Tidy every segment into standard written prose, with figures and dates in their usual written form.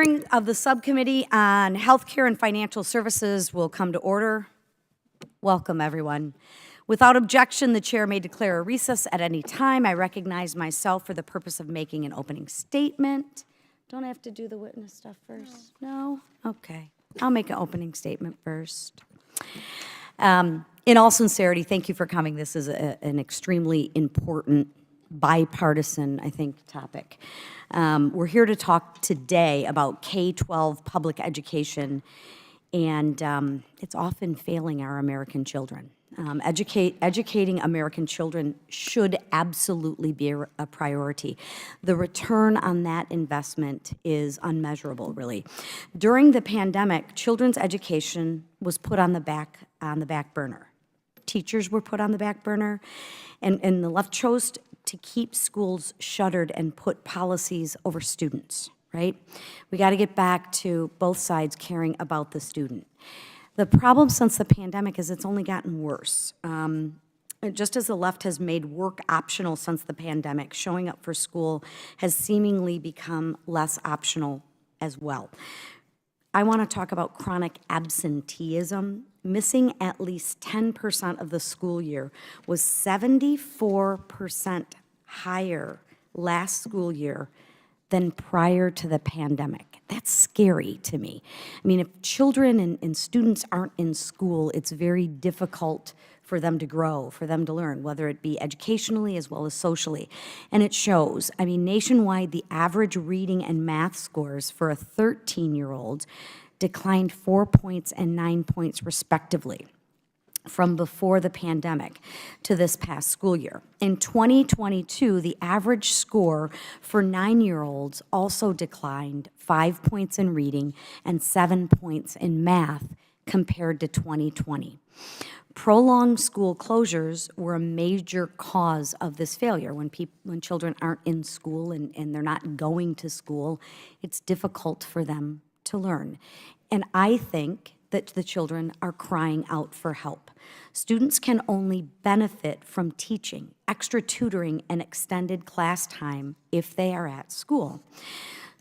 Hearing of the Subcommittee on Healthcare and Financial Services will come to order. Welcome, everyone. Without objection, the chair may declare a recess at any time. I recognize myself for the purpose of making an opening statement. Don't I have to do the witness stuff first? No? Okay. I'll make an opening statement first. In all sincerity, thank you for coming. This is an extremely important, bipartisan, I think, topic. We're here to talk today about K-12 public education, and it's often failing our American children. Educating American children should absolutely be a priority. The return on that investment is unmeasurable, really. During the pandemic, children's education was put on the back burner. Teachers were put on the back burner, and the left chose to keep schools shuttered and put policies over students, right? We got to get back to both sides caring about the student. The problem since the pandemic is it's only gotten worse. Just as the left has made work optional since the pandemic, showing up for school has seemingly become less optional as well. I want to talk about chronic absenteeism. Missing at least 10% of the school year was 74% higher last school year than prior to the pandemic. That's scary to me. I mean, if children and students aren't in school, it's very difficult for them to grow, for them to learn, whether it be educationally as well as socially. And it shows. I mean, nationwide, the average reading and math scores for a 13-year-old declined 4 points and 9 points respectively from before the pandemic to this past school year. In 2022, the average score for 9-year-olds also declined 5 points in reading and 7 points in math compared to 2020. Prolonged school closures were a major cause of this failure. When children aren't in school and they're not going to school, it's difficult for them to learn. And I think that the children are crying out for help. Students can only benefit from teaching, extra tutoring, and extended class time if they are at school.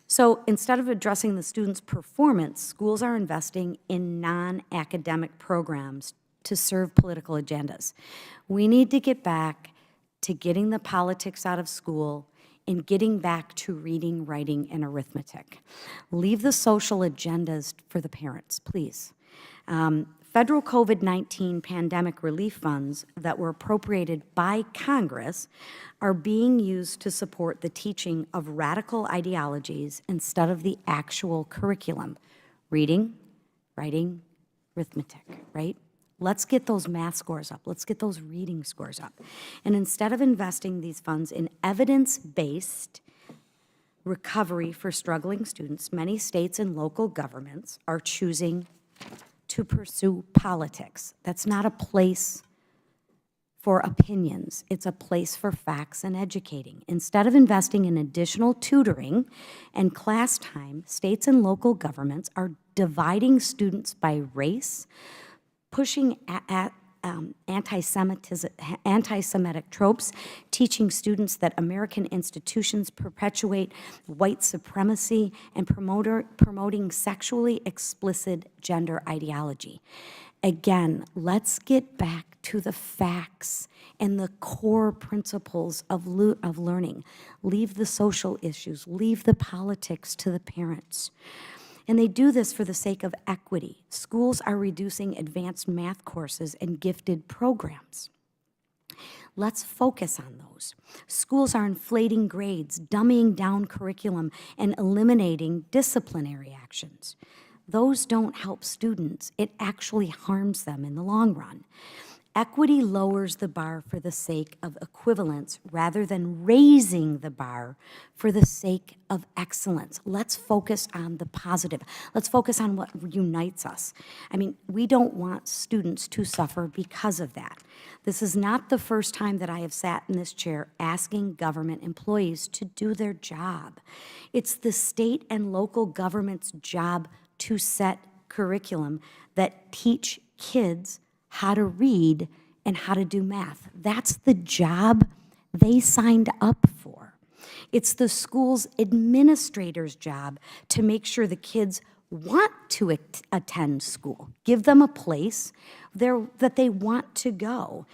So instead of addressing the students' performance, schools are investing in non-academic programs to serve political agendas. We need to get back to getting the politics out of school and getting back to reading, writing, and arithmetic. Leave the social agendas for the parents, please. Federal COVID-19 pandemic relief funds that were appropriated by Congress are being used to support the teaching of radical ideologies instead of the actual curriculum. Reading, writing, arithmetic, right? Let's get those math scores up. Let's get those reading scores up. And instead of investing these funds in evidence-based recovery for struggling students, many states and local governments are choosing to pursue politics. That's not a place for opinions. It's a place for facts and educating. Instead of investing in additional tutoring and class time, states and local governments are dividing students by race, pushing anti-Semitic tropes, teaching students that American institutions perpetuate white supremacy, and promoting sexually explicit gender ideology. Again, let's get back to the facts and the core principles of learning. Leave the social issues, leave the politics to the parents. And they do this for the sake of equity. Schools are reducing advanced math courses and gifted programs. Let's focus on those. Schools are inflating grades, dumbing down curriculum, and eliminating disciplinary actions. Those don't help students. It actually harms them in the long run. Equity lowers the bar for the sake of equivalence rather than raising the bar for the sake of excellence. Let's focus on the positive. Let's focus on what unites us. I mean, we don't want students to suffer because of that. This is not the first time that I have sat in this chair asking government employees to do their job. It's the state and local government's job to set curriculum that teach kids how to read and how to do math. That's the job they signed up for. It's the school's administrator's job to make sure the kids want to attend school, give them a place that they want to go.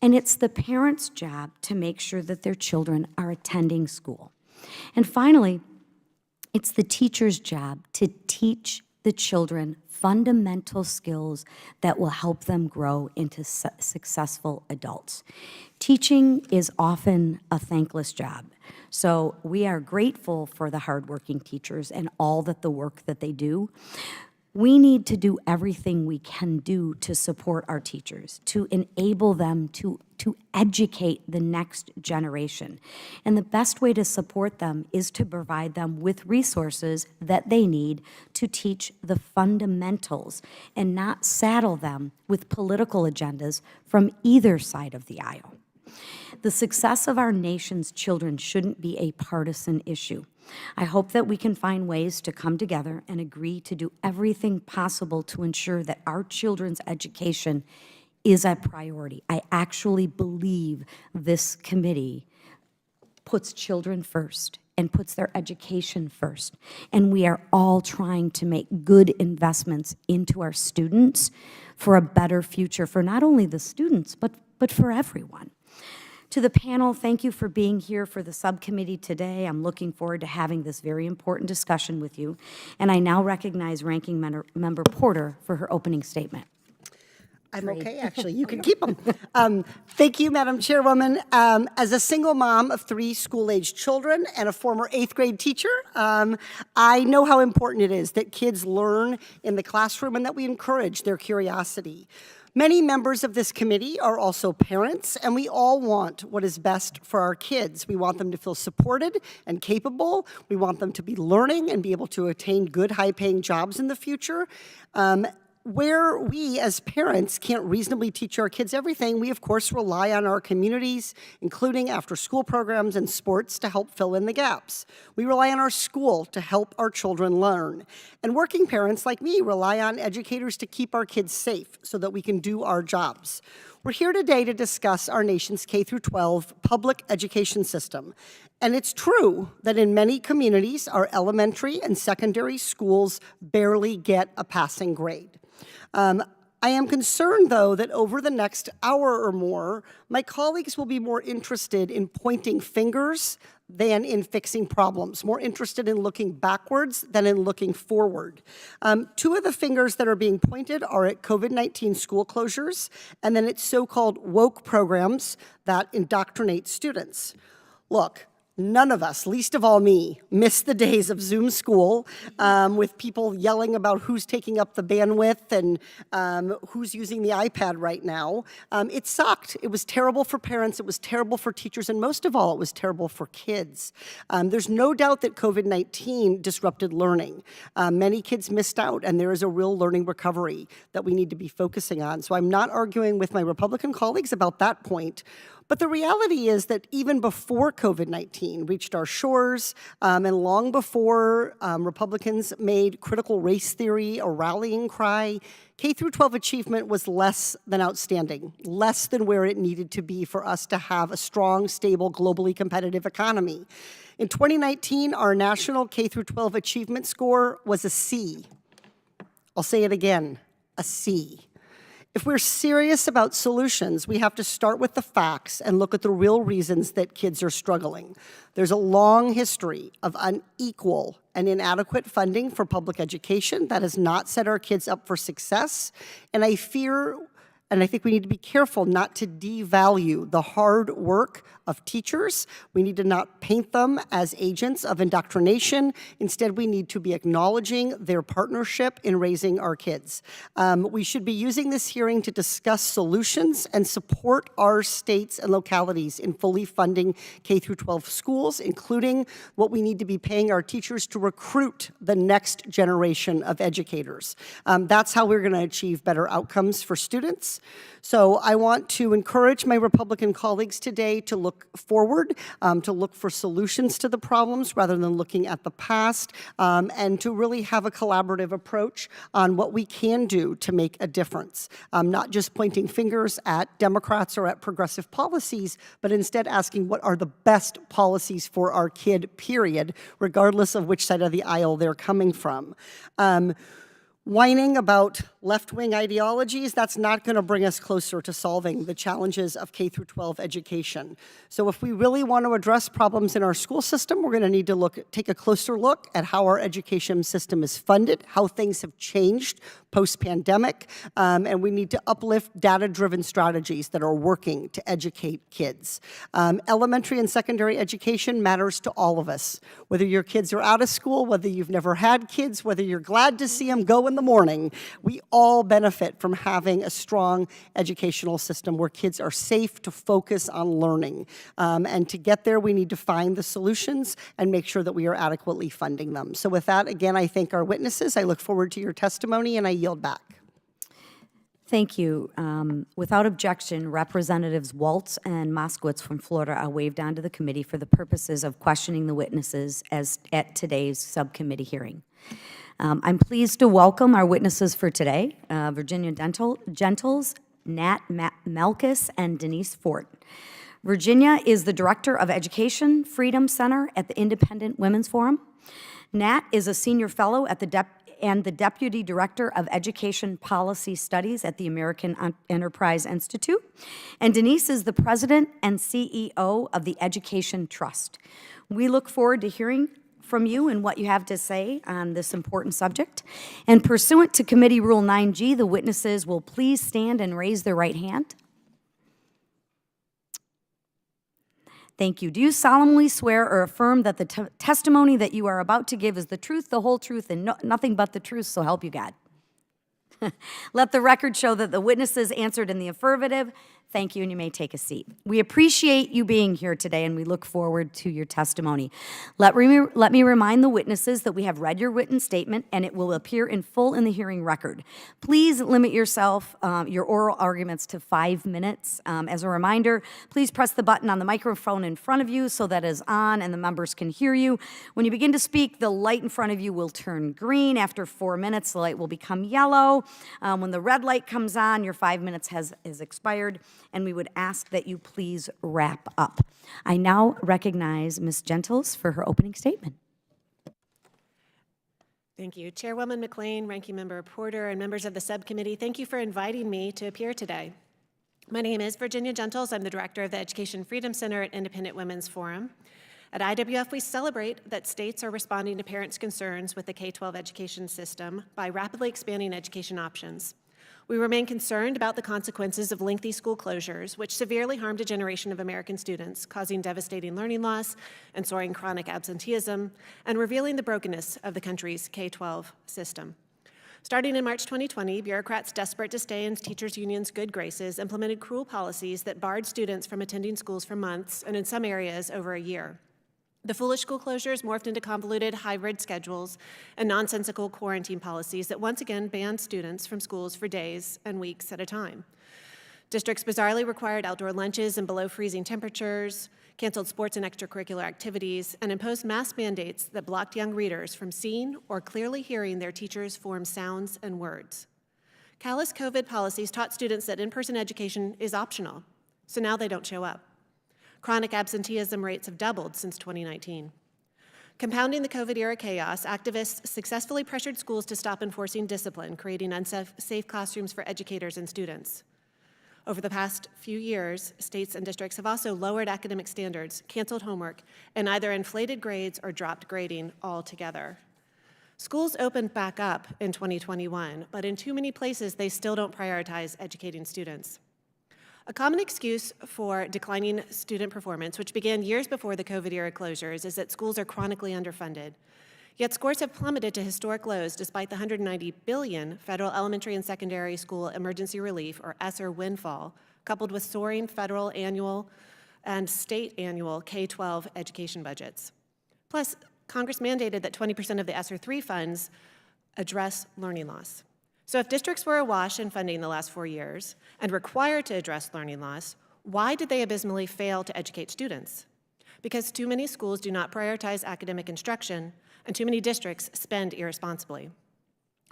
And it's the parents' job to make sure that their children are attending school. And finally, it's the teacher's job to teach the children fundamental skills that will help them grow into successful adults. Teaching is often a thankless job. So we are grateful for the hardworking teachers and all that the work that they do. We need to do everything we can do to support our teachers, to enable them to educate the next generation. And the best way to support them is to provide them with resources that they need to teach the fundamentals and not saddle them with political agendas from either side of the aisle. The success of our nation's children shouldn't be a partisan issue. I hope that we can find ways to come together and agree to do everything possible to ensure that our children's education is a priority. I actually believe this committee puts children first and puts their education first. And we are all trying to make good investments into our students for a better future for not only the students, but for everyone. To the panel, thank you for being here for the subcommittee today. I'm looking forward to having this very important discussion with you. And I now recognize Ranking Member Porter for her opening statement. I'm okay, actually. You can keep them. Thank you, Madam Chairwoman. As a single mom of 3 school-aged children and a former 8th grade teacher, I know how important it is that kids learn in the classroom and that we encourage their curiosity. Many members of this committee are also parents, and we all want what is best for our kids. We want them to feel supported and capable. We want them to be learning and be able to attain good, high-paying jobs in the future. Where we as parents can't reasonably teach our kids everything, we of course rely on our communities, including after-school programs and sports, to help fill in the gaps. We rely on our school to help our children learn. And working parents like me rely on educators to keep our kids safe so that we can do our jobs. We're here today to discuss our nation's K-12 public education system. And it's true that in many communities, our elementary and secondary schools barely get a passing grade. I am concerned, though, that over the next hour or more, my colleagues will be more interested in pointing fingers than in fixing problems, more interested in looking backwards than in looking forward. 2 of the fingers that are being pointed are at COVID-19 school closures, and then at so-called woke programs that indoctrinate students. Look, none of us, least of all me, miss the days of Zoom school with people yelling about who's taking up the bandwidth and who's using the iPad right now. It sucked. It was terrible for parents. It was terrible for teachers. And most of all, it was terrible for kids. There's no doubt that COVID-19 disrupted learning. Many kids missed out, and there is a real learning recovery that we need to be focusing on. So I'm not arguing with my Republican colleagues about that point. But the reality is that even before COVID-19 reached our shores, and long before Republicans made critical race theory a rallying cry, K-12 achievement was less than outstanding, less than where it needed to be for us to have a strong, stable, globally competitive economy. In 2019, our national K-12 achievement score was a C. I'll say it again, a C. If we're serious about solutions, we have to start with the facts and look at the real reasons that kids are struggling. There's a long history of unequal and inadequate funding for public education that has not set our kids up for success. And I fear, and I think we need to be careful not to devalue the hard work of teachers. We need to not paint them as agents of indoctrination. Instead, we need to be acknowledging their partnership in raising our kids. We should be using this hearing to discuss solutions and support our states and localities in fully funding K-12 schools, including what we need to be paying our teachers to recruit the next generation of educators. That's how we're going to achieve better outcomes for students. students. So I want to encourage my Republican colleagues today to look forward, to look for solutions to the problems rather than looking at the past, and to really have a collaborative approach on what we can do to make a difference. Not just pointing fingers at Democrats or at progressive policies, but instead asking what are the best policies for our kid, period, regardless of which side of the aisle they're coming from. Whining about left-wing ideologies, that's not going to bring us closer to solving the challenges of K through 12 education. So if we really want to address problems in our school system, we're going to need to take a closer look at how our education system is funded, how things have changed post-pandemic, and we need to uplift data-driven strategies that are working to educate kids. Elementary and secondary education matters to all of us. Whether your kids are out of school, whether you've never had kids, whether you're glad to see them go in the morning, we all benefit from having a strong educational system where kids are safe to focus on learning. And to get there, we need to find the solutions and make sure that we are adequately funding them. So with that, again, I thank our witnesses. I look forward to your testimony, and I yield back. Thank you. Without objection, Representatives Waltz and Moskowitz from Florida are waived onto the committee for the purposes of questioning the witnesses at today's subcommittee hearing. I'm pleased to welcome our witnesses for today, Virginia Gentles, Nat Malkus, and Denise Fort. Virginia is the Director of Education Freedom Center at the Independent Women's Forum. Nat is a Senior Fellow at the Deputy Director of Education Policy Studies at the American Enterprise Institute. And Denise is the President and CEO of the Education Trust. We look forward to hearing from you and what you have to say on this important subject. And pursuant to Committee Rule 9G, the witnesses will please stand and raise their right hand. Thank you. Do you solemnly swear or affirm that the testimony that you are about to give is the truth, the whole truth, and nothing but the truth, so help you God? Let the record show that the witnesses answered in the affirmative. Thank you, and you may take a seat. We appreciate you being here today, and we look forward to your testimony. Let me remind the witnesses that we have read your written statement, and it will appear in full in the hearing record. Please limit your oral arguments to 5 minutes. As a reminder, please press the button on the microphone in front of you so that it is on and the members can hear you. When you begin to speak, the light in front of you will turn green. After 4 minutes, the light will become yellow. When the red light comes on, your 5 minutes has expired, and we would ask that you please wrap up. I now recognize Ms. Gentles for her opening statement. Thank you. Chairwoman McLean, Ranking Member Porter, and members of the subcommittee, thank you for inviting me to appear today. My name is Virginia Gentles. I'm the Director of the Education Freedom Center at Independent Women's Forum. At IWF, we celebrate that states are responding to parents' concerns with the K-12 education system by rapidly expanding education options. We remain concerned about the consequences of lengthy school closures, which severely harmed a generation of American students, causing devastating learning loss and soaring chronic absenteeism, and revealing the brokenness of the country's K-12 system. Starting in March 2020, bureaucrats desperate to stay in teachers' unions' good graces implemented cruel policies that barred students from attending schools for months, and in some areas, over a year. The foolish school closures morphed into convoluted hybrid schedules and nonsensical quarantine policies that once again banned students from schools for days and weeks at a time. Districts bizarrely required outdoor lunches in below freezing temperatures, canceled sports and extracurricular activities, and imposed mask mandates that blocked young readers from seeing or clearly hearing their teachers form sounds and words. Callous COVID policies taught students that in-person education is optional, so now they don't show up. Chronic absenteeism rates have doubled since 2019. Compounding the COVID-era chaos, activists successfully pressured schools to stop enforcing discipline, creating unsafe classrooms for educators and students. Over the past few years, states and districts have also lowered academic standards, canceled homework, and either inflated grades or dropped grading altogether. Schools opened back up in 2021, but in too many places, they still don't prioritize educating students. A common excuse for declining student performance, which began years before the COVID-era closures, is that schools are chronically underfunded. Yet scores have plummeted to historic lows despite the $190 billion federal elementary and secondary school emergency relief, or Esser, windfall, coupled with soaring federal annual and state annual K-12 education budgets. Plus, Congress mandated that 20% of the Esser 3 funds address learning loss. So if districts were awash in funding the last 4 years and required to address learning loss, why did they abysmally fail to educate students? Because too many schools do not prioritize academic instruction, and too many districts spend irresponsibly.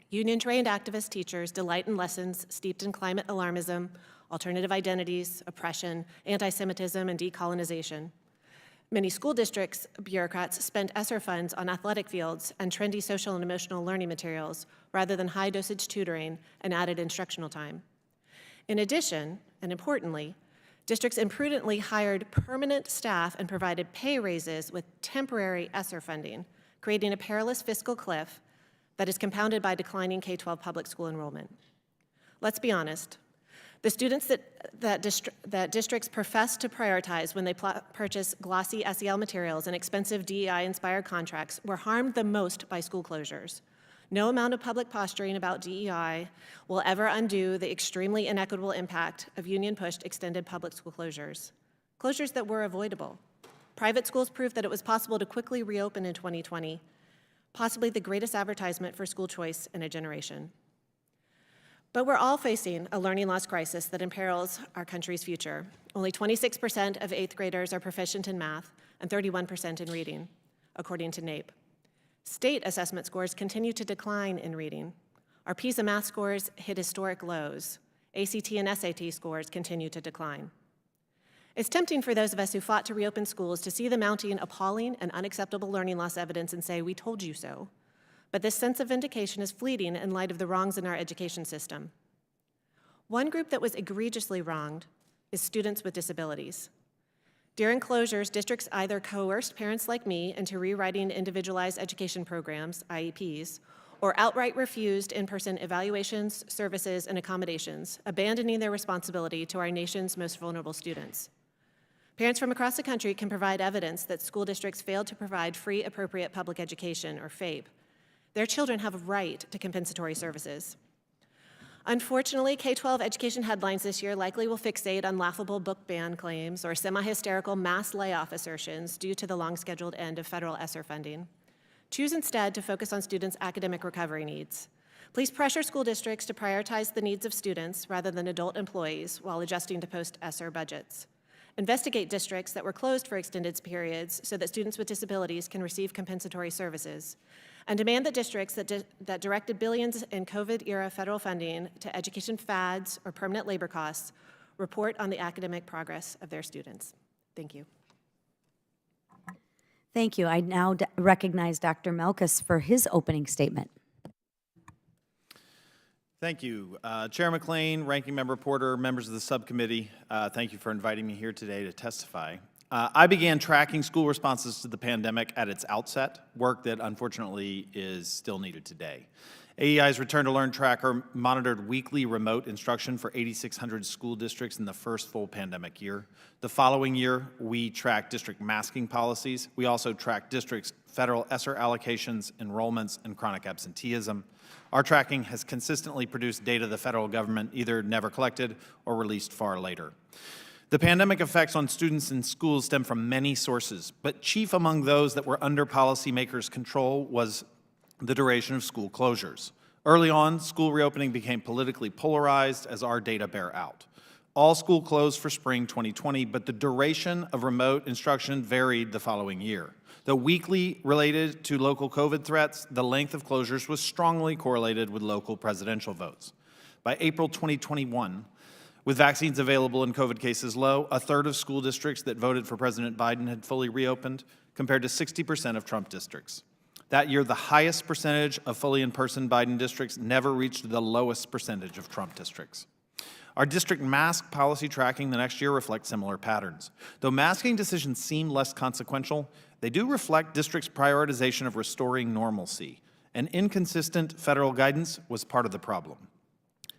Union-trained activist teachers delight in lessons steeped in climate alarmism, alternative identities, oppression, anti-Semitism, and decolonization. Many school districts' bureaucrats spend Esser funds on athletic fields and trendy social and emotional learning materials rather than high-dosage tutoring and added instructional time. In addition, and importantly, districts imprudently hired permanent staff and provided pay raises with temporary Esser funding, creating a perilous fiscal cliff that is compounded by declining K-12 public school enrollment. Let's be honest. The students that districts profess to prioritize when they purchase glossy SEL materials and expensive DEI-inspired contracts were harmed the most by school closures. No amount of public posturing about DEI will ever undo the extremely inequitable impact of union-pushed extended public school closures that were avoidable. Private schools proved that it was possible to quickly reopen in 2020, possibly the greatest advertisement for school choice in a generation. But we're all facing a learning loss crisis that imperils our country's future. Only 26% of 8th graders are proficient in math and 31% in reading, according to NAEP. State assessment scores continue to decline in reading. Our PISA math scores hit historic lows. ACT and SAT scores continue to decline. It's tempting for those of us who fought to reopen schools to see the mounting appalling and unacceptable learning loss evidence and say, "We told you so." But this sense of vindication is fleeting in light of the wrongs in our education system. One group that was egregiously wronged is students with disabilities. During closures, districts either coerced parents like me into rewriting individualized education programs, IEPs, or outright refused in-person evaluations, services, and accommodations, abandoning their responsibility to our nation's most vulnerable students. Parents from across the country can provide evidence that school districts failed to provide free appropriate public education, or FAPE. Their children have a right to compensatory services. Unfortunately, K-12 education headlines this year likely will fixate on laughable book ban claims or semi-hysterical mass layoff assertions due to the long-scheduled end of federal Esser funding. Choose instead to focus on students' academic recovery needs. Please pressure school districts to prioritize the needs of students rather than adult employees while adjusting to post-Esser budgets. Investigate districts that were closed for extended periods so that students with disabilities can receive compensatory services. And demand that districts that directed billions in COVID-era federal funding to education fads or permanent labor costs report on the academic progress of their students. Thank you. Thank you. I now recognize Dr. Malkus for his opening statement. Thank you. Chair McLean, Ranking Member Porter, members of the subcommittee, thank you for inviting me here today to testify. I began tracking school responses to the pandemic at its outset, work that unfortunately is still needed today. AEI's Return to Learn tracker monitored weekly remote instruction for 8,600 school districts in the first full pandemic year. The following year, we tracked district masking policies. We also tracked districts' federal Esser allocations, enrollments, and chronic absenteeism. Our tracking has consistently produced data the federal government either never collected or released far later. The pandemic effects on students in schools stem from many sources, but chief among those that were under policymakers' control was the duration of school closures. Early on, school reopening became politically polarized, as our data bear out. All school closed for spring 2020, but the duration of remote instruction varied the following year. Though weakly related to local COVID threats, the length of closures was strongly correlated with local presidential votes. By April 2021, with vaccines available and COVID cases low, a third of school districts that voted for President Biden had fully reopened, compared to 60% of Trump districts. That year, the highest percentage of fully in-person Biden districts never reached the lowest percentage of Trump districts. Our district mask policy tracking the next year reflects similar patterns. Though masking decisions seem less consequential, they do reflect districts' prioritization of restoring normalcy, and inconsistent federal guidance was part of the problem.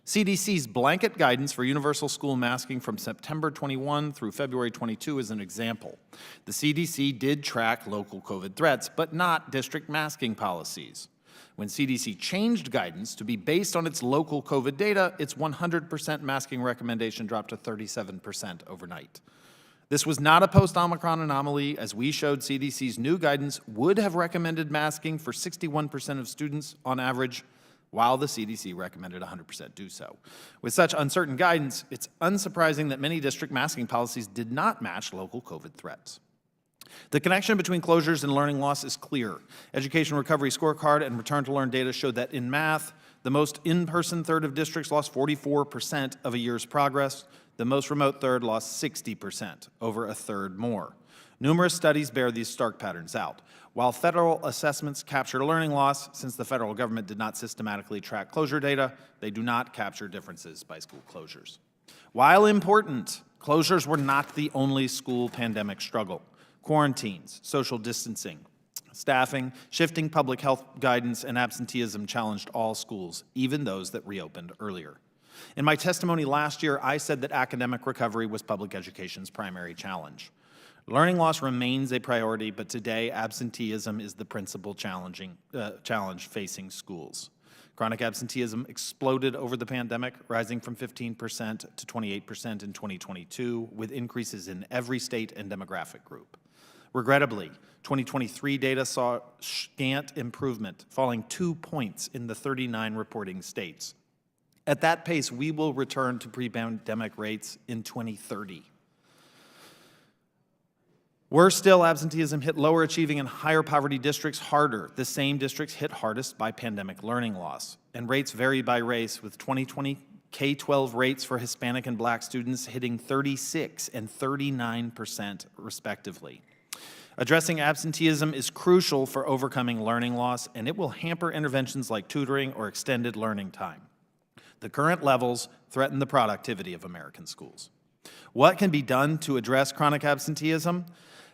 CDC's blanket guidance for universal school masking from September 21 through February 22 is an example. The CDC did track local COVID threats, but not district masking policies. When CDC changed guidance to be based on its local COVID data, its 100% masking recommendation dropped to 37% overnight. This was not a post-Omicron anomaly, as we showed CDC's new guidance would have recommended masking for 61% of students on average while the CDC recommended 100% do so. With such uncertain guidance, it's unsurprising that many district masking policies did not match local COVID threats. The connection between closures and learning loss is clear. Education Recovery Scorecard and Return to Learn data showed that in math, the most in-person third of districts lost 44% of a year's progress. The most remote third lost 60%, over a third more. Numerous studies bear these stark patterns out. While federal assessments capture learning loss, since the federal government did not systematically track closure data, they do not capture differences by school closures. While important, closures were not the only school pandemic struggle. Quarantines, social distancing, staffing, shifting public health guidance, and absenteeism challenged all schools, even those that reopened earlier. In my testimony last year, I said that academic recovery was public education's primary challenge. Learning loss remains a priority, but today absenteeism is the principal challenge facing schools. Chronic absenteeism exploded over the pandemic, rising from 15% to 28% in 2022, with increases in every state and demographic group. Regrettably, 2023 data saw scant improvement, falling 2 points in the 39 reporting states. At that pace, we will return to pre-pandemic rates in 2030. Worse still, absenteeism hit lower achieving and higher poverty districts harder, the same districts hit hardest by pandemic learning loss. And rates vary by race, with 2020 K-12 rates for Hispanic and Black students hitting 36% and 39% respectively. Addressing absenteeism is crucial for overcoming learning loss, and it will hamper interventions like tutoring or extended learning time. The current levels threaten the productivity of American schools. What can be done to address chronic absenteeism?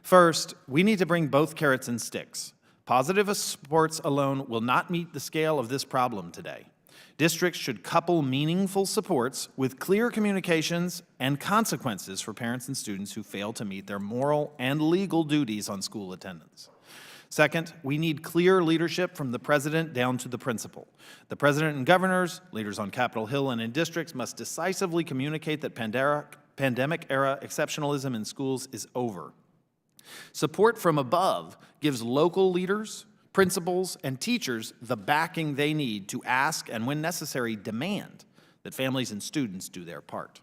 First, we need to bring both carrots and sticks. Positive supports alone will not meet the scale of this problem today. Districts should couple meaningful supports with clear communications and consequences for parents and students who fail to meet their moral and legal duties on school attendance. Second, we need clear leadership from the president down to the principal. The president and governors, leaders on Capitol Hill and in districts must decisively communicate that pandemic-era exceptionalism in schools is over. Support from above gives local leaders, principals, and teachers the backing they need to ask and, when necessary, demand that families and students do their part.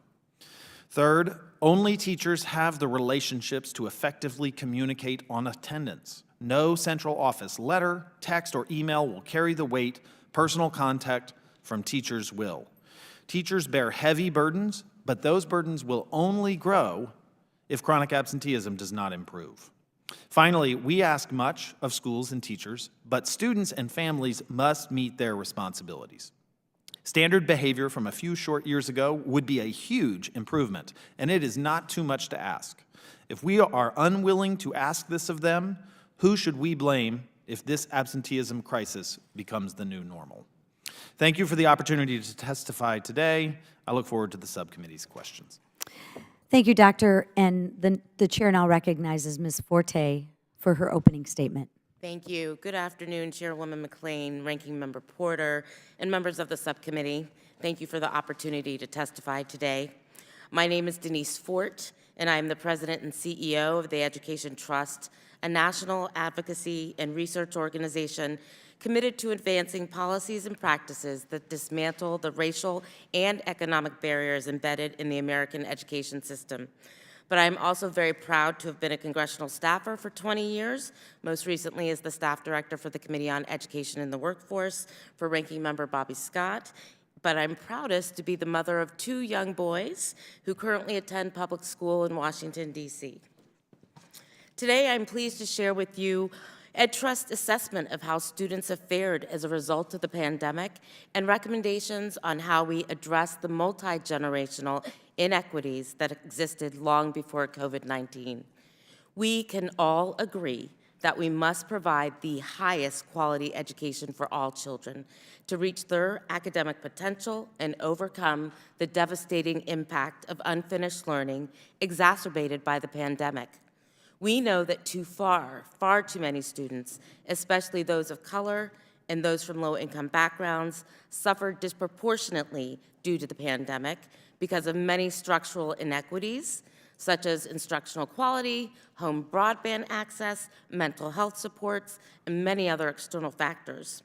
Third, only teachers have the relationships to effectively communicate on attendance. No central office letter, text, or email will carry the weight personal contact from teachers will. Teachers bear heavy burdens, but those burdens will only grow if chronic absenteeism does not improve. Finally, we ask much of schools and teachers, but students and families must meet their responsibilities. Standard behavior from a few short years ago would be a huge improvement, and it is not too much to ask. If we are unwilling to ask this of them, who should we blame if this absenteeism crisis becomes the new normal? Thank you for the opportunity to testify today. I look forward to the subcommittee's questions. Thank you, Doctor. And the chair now recognizes Ms. Forte for her opening statement. Thank you. Good afternoon, Chairwoman McLean, Ranking Member Porter, and members of the subcommittee. Thank you for the opportunity to testify today. My name is Denise Fort, and I am the President and CEO of the Education Trust, a national advocacy and research organization committed to advancing policies and practices that dismantle the racial and economic barriers embedded in the American education system. But I'm also very proud to have been a congressional staffer for 20 years, most recently as the staff director for the Committee on Education and the Workforce for Ranking Member Bobby Scott. But I'm proudest to be the mother of 2 young boys who currently attend public school in Washington, D.C. Today, I'm pleased to share with you EdTrust's assessment of how students have fared as a result of the pandemic and recommendations on how we address the multi-generational inequities that existed long before COVID-19. We can all agree that we must provide the highest quality education for all children to reach their academic potential and overcome the devastating impact of unfinished learning exacerbated by the pandemic. We know that far too many students, especially those of color and those from low-income backgrounds, suffered disproportionately due to the pandemic because of many structural inequities, such as instructional quality, home broadband access, mental health supports, and many other external factors.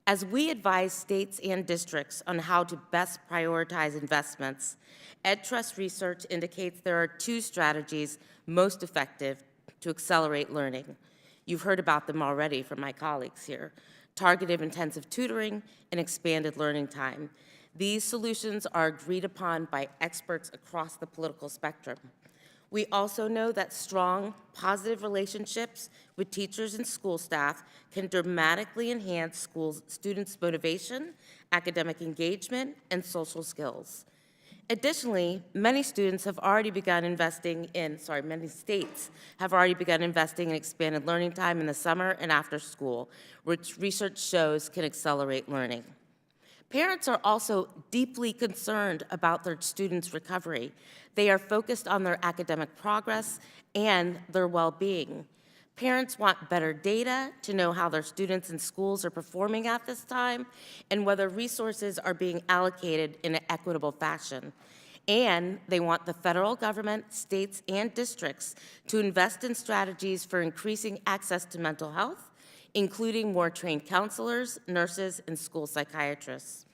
As we advise states and districts on how to best prioritize investments, EdTrust research indicates there are 2 strategies most effective to accelerate learning. You've heard about them already from my colleagues here: targeted intensive tutoring and expanded learning time. These solutions are agreed upon by experts across the political spectrum. We also know that strong, positive relationships with teachers and school staff can dramatically enhance students' motivation, academic engagement, and social skills. Additionally, many states have already begun investing in expanded learning time in the summer and after school, which research shows can accelerate learning. Parents are also deeply concerned about their students' recovery. They are focused on their academic progress and their well-being. Parents want better data to know how their students and schools are performing at this time and whether resources are being allocated in an equitable fashion. And they want the federal government, states, and districts to invest in strategies for increasing access to mental health, including more trained counselors, nurses, and school psychiatrists.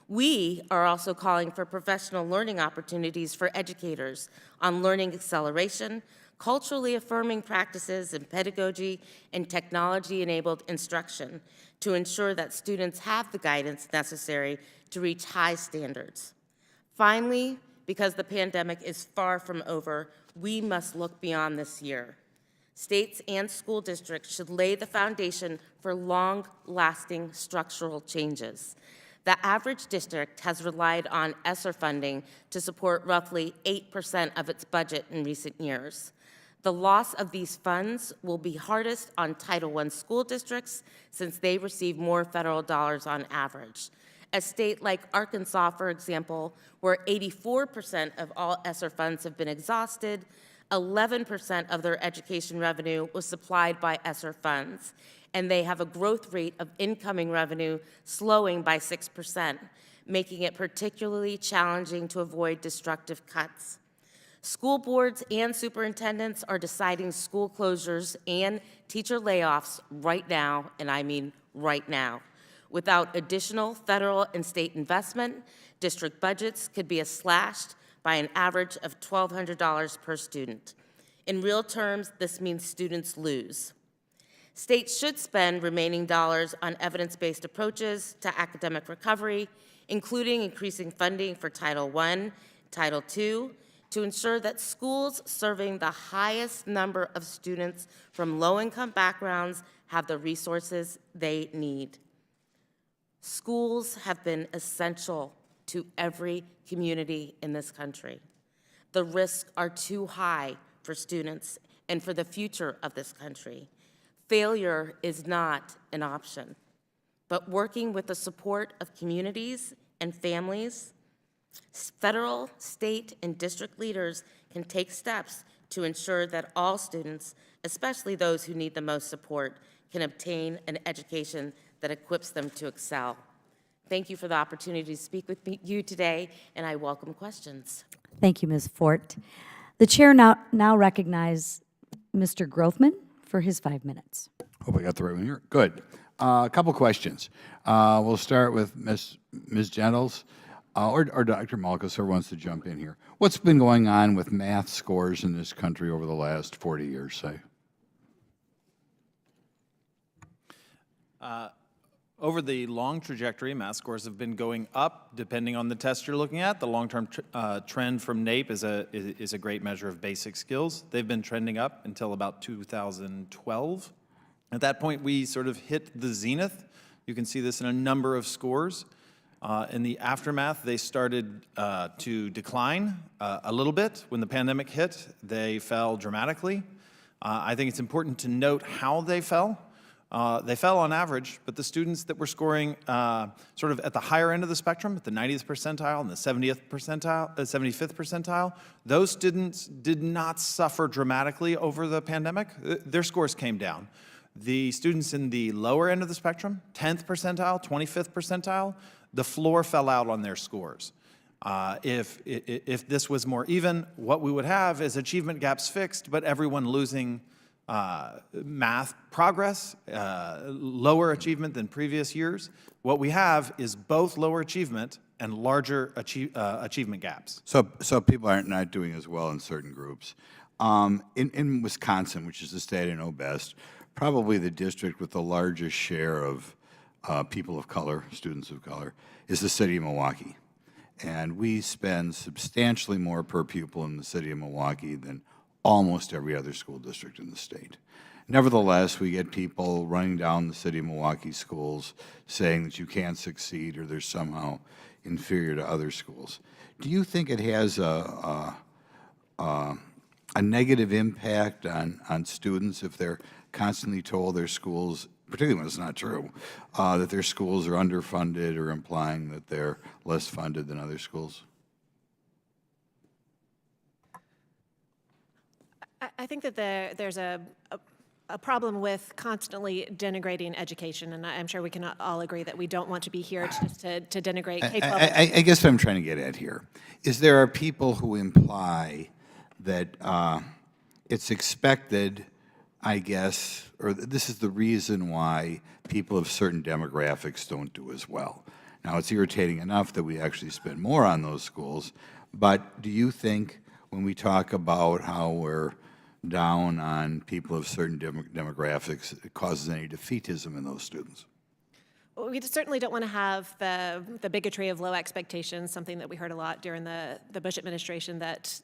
We are also calling for professional learning opportunities for educators on learning acceleration, culturally affirming practices in pedagogy, and technology-enabled instruction to ensure that students have the guidance necessary to reach high standards. Finally, because the pandemic is far from over, we must look beyond this year. States and school districts should lay the foundation for long-lasting structural changes. The average district has relied on Esser funding to support roughly 8% of its budget in recent years. The loss of these funds will be hardest on Title I school districts since they receive more federal dollars on average. A state like Arkansas, for example, where 84% of all Esser funds have been exhausted, 11% of their education revenue was supplied by Esser funds, and they have a growth rate of incoming revenue slowing by 6%, making it particularly challenging to avoid destructive cuts. School boards and superintendents are deciding school closures and teacher layoffs right now, and I mean right now. Without additional federal and state investment, district budgets could be slashed by an average of $1,200 per student. In real terms, this means students lose. States should spend remaining dollars on evidence-based approaches to academic recovery, including increasing funding for Title I, Title II, to ensure that schools serving the highest number of students from low-income backgrounds have the resources they need. Schools have been essential to every community in this country. The risks are too high for students and for the future of this country. Failure is not an option, but working with the support of communities and families, federal, state, and district leaders can take steps to ensure that all students, especially those who need the most support, can obtain an education that equips them to excel. Thank you for the opportunity to speak with you today, and I welcome questions. Thank you, Ms. Fort. The chair now recognizes Mr. Grothman for his 5 minutes. Hope I got the right one here. Good. A couple questions. We'll start with Ms. Gentles or Dr. Malkus, who wants to jump in here. What's been going on with math scores in this country over the last 40 years, say? Over the long trajectory, math scores have been going up depending on the test you're looking at. The long-term trend from NAEP is a great measure of basic skills. They've been trending up until about 2012. At that point, we sort of hit the zenith. You can see this in a number of scores. In the aftermath, they started to decline a little bit. When the pandemic hit, they fell dramatically. I think it's important to note how they fell. They fell on average, but the students that were scoring sort of at the higher end of the spectrum, at the 90th percentile and the 75th percentile, those students did not suffer dramatically over the pandemic. Their scores came down. The students in the lower end of the spectrum, 10th percentile, 25th percentile, the floor fell out on their scores. If this was more even, what we would have is achievement gaps fixed, but everyone losing math progress, lower achievement than previous years. What we have is both lower achievement and larger achievement gaps. So people are not doing as well in certain groups. In Wisconsin, which is the state I know best, probably the district with the largest share of people of color, students of color, is the city of Milwaukee. And we spend substantially more per pupil in the city of Milwaukee than almost every other school district in the state. Nevertheless, we get people running down the city of Milwaukee schools saying that you can't succeed or they're somehow inferior to other schools. Do you think it has a negative impact on students if they're constantly told their schools, particularly when it's not true, that their schools are underfunded or implying that they're less funded than other schools? I think that there's a problem with constantly denigrating education, and I'm sure we can all agree that we don't want to be here to denigrate K-12. I guess what I'm trying to get at here is there are people who imply that it's expected, I guess, or this is the reason why people of certain demographics don't do as well. Now, it's irritating enough that we actually spend more on those schools, but do you think when we talk about how we're down on people of certain demographics, it causes any defeatism in those students? Well, we certainly don't want to have the bigotry of low expectations, something that we heard a lot during the Bush administration, that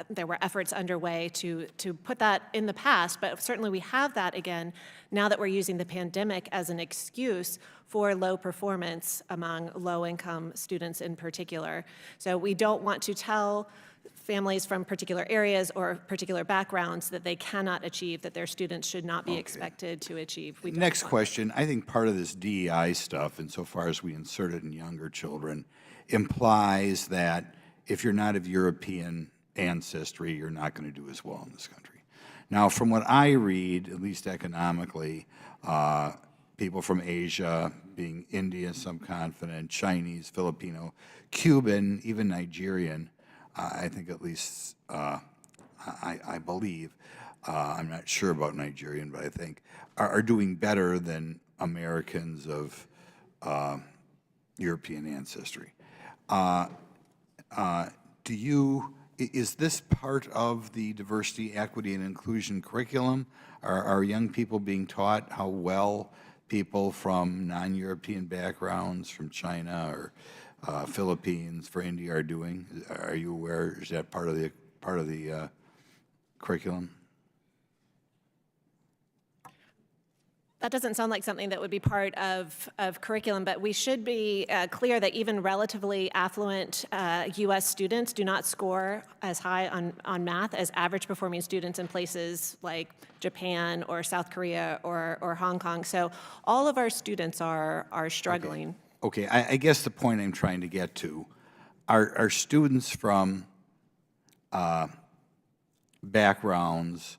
there were efforts underway to put that in the past, but certainly we have that again now that we're using the pandemic as an excuse for low performance among low-income students in particular. So we don't want to tell families from particular areas or particular backgrounds that they cannot achieve, that their students should not be expected to achieve. Next question. I think part of this DEI stuff, insofar as we insert it in younger children, implies that if you're not of European ancestry, you're not going to do as well in this country. Now, from what I read, at least economically, people from Asia, being Indian, subcontinent, Chinese, Filipino, Cuban, even Nigerian, I think at least, I believe, I'm not sure about Nigerian, but I think, are doing better than Americans of European ancestry. Is this part of the diversity, equity, and inclusion curriculum? Are young people being taught how well people from non-European backgrounds, from China or Philippines, for India, are doing? Are you aware? Is that part of the curriculum? That doesn't sound like something that would be part of curriculum, but we should be clear that even relatively affluent U.S. students do not score as high on math as average performing students in places like Japan or South Korea or Hong Kong. So all of our students are struggling. Okay, I guess the point I'm trying to get to, are students from backgrounds,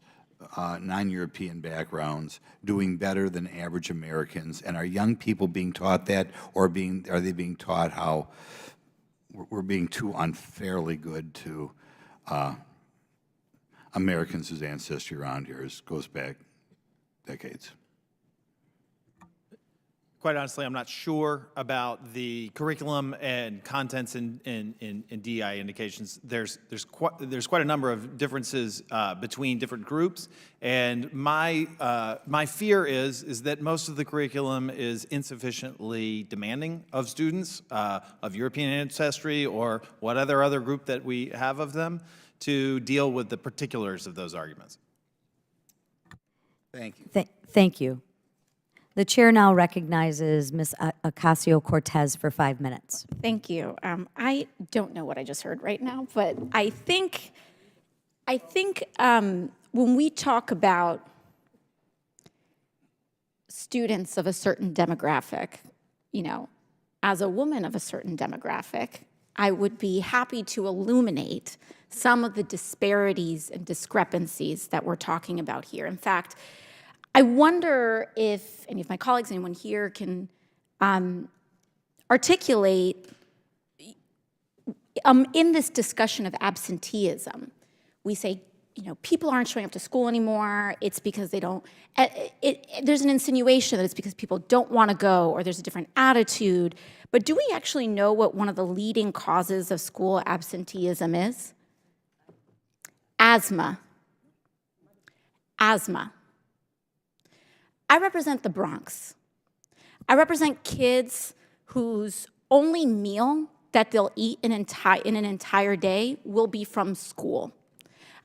non-European backgrounds, doing better than average Americans? And are young people being taught that, or are they being taught how we're being too unfairly good to Americans whose ancestry around here goes back decades? Quite honestly, I'm not sure about the curriculum and contents in DEI indications. There's quite a number of differences between different groups, and my fear is that most of the curriculum is insufficiently demanding of students of European ancestry or what other group that we have of them to deal with the particulars of those arguments. Thank you. Thank you. The chair now recognizes Ms. Ocasio-Cortez for 5 minutes. Thank you. I don't know what I just heard right now, but I think when we talk about students of a certain demographic, as a woman of a certain demographic, I would be happy to illuminate some of the disparities and discrepancies that we're talking about here. In fact, I wonder if any of my colleagues, anyone here, can articulate, in this discussion of absenteeism, we say people aren't showing up to school anymore. It's because they don't, there's an insinuation that it's because people don't want to go or there's a different attitude. But do we actually know what one of the leading causes of school absenteeism is? Asthma. Asthma. I represent the Bronx. I represent kids whose only meal that they'll eat in an entire day will be from school.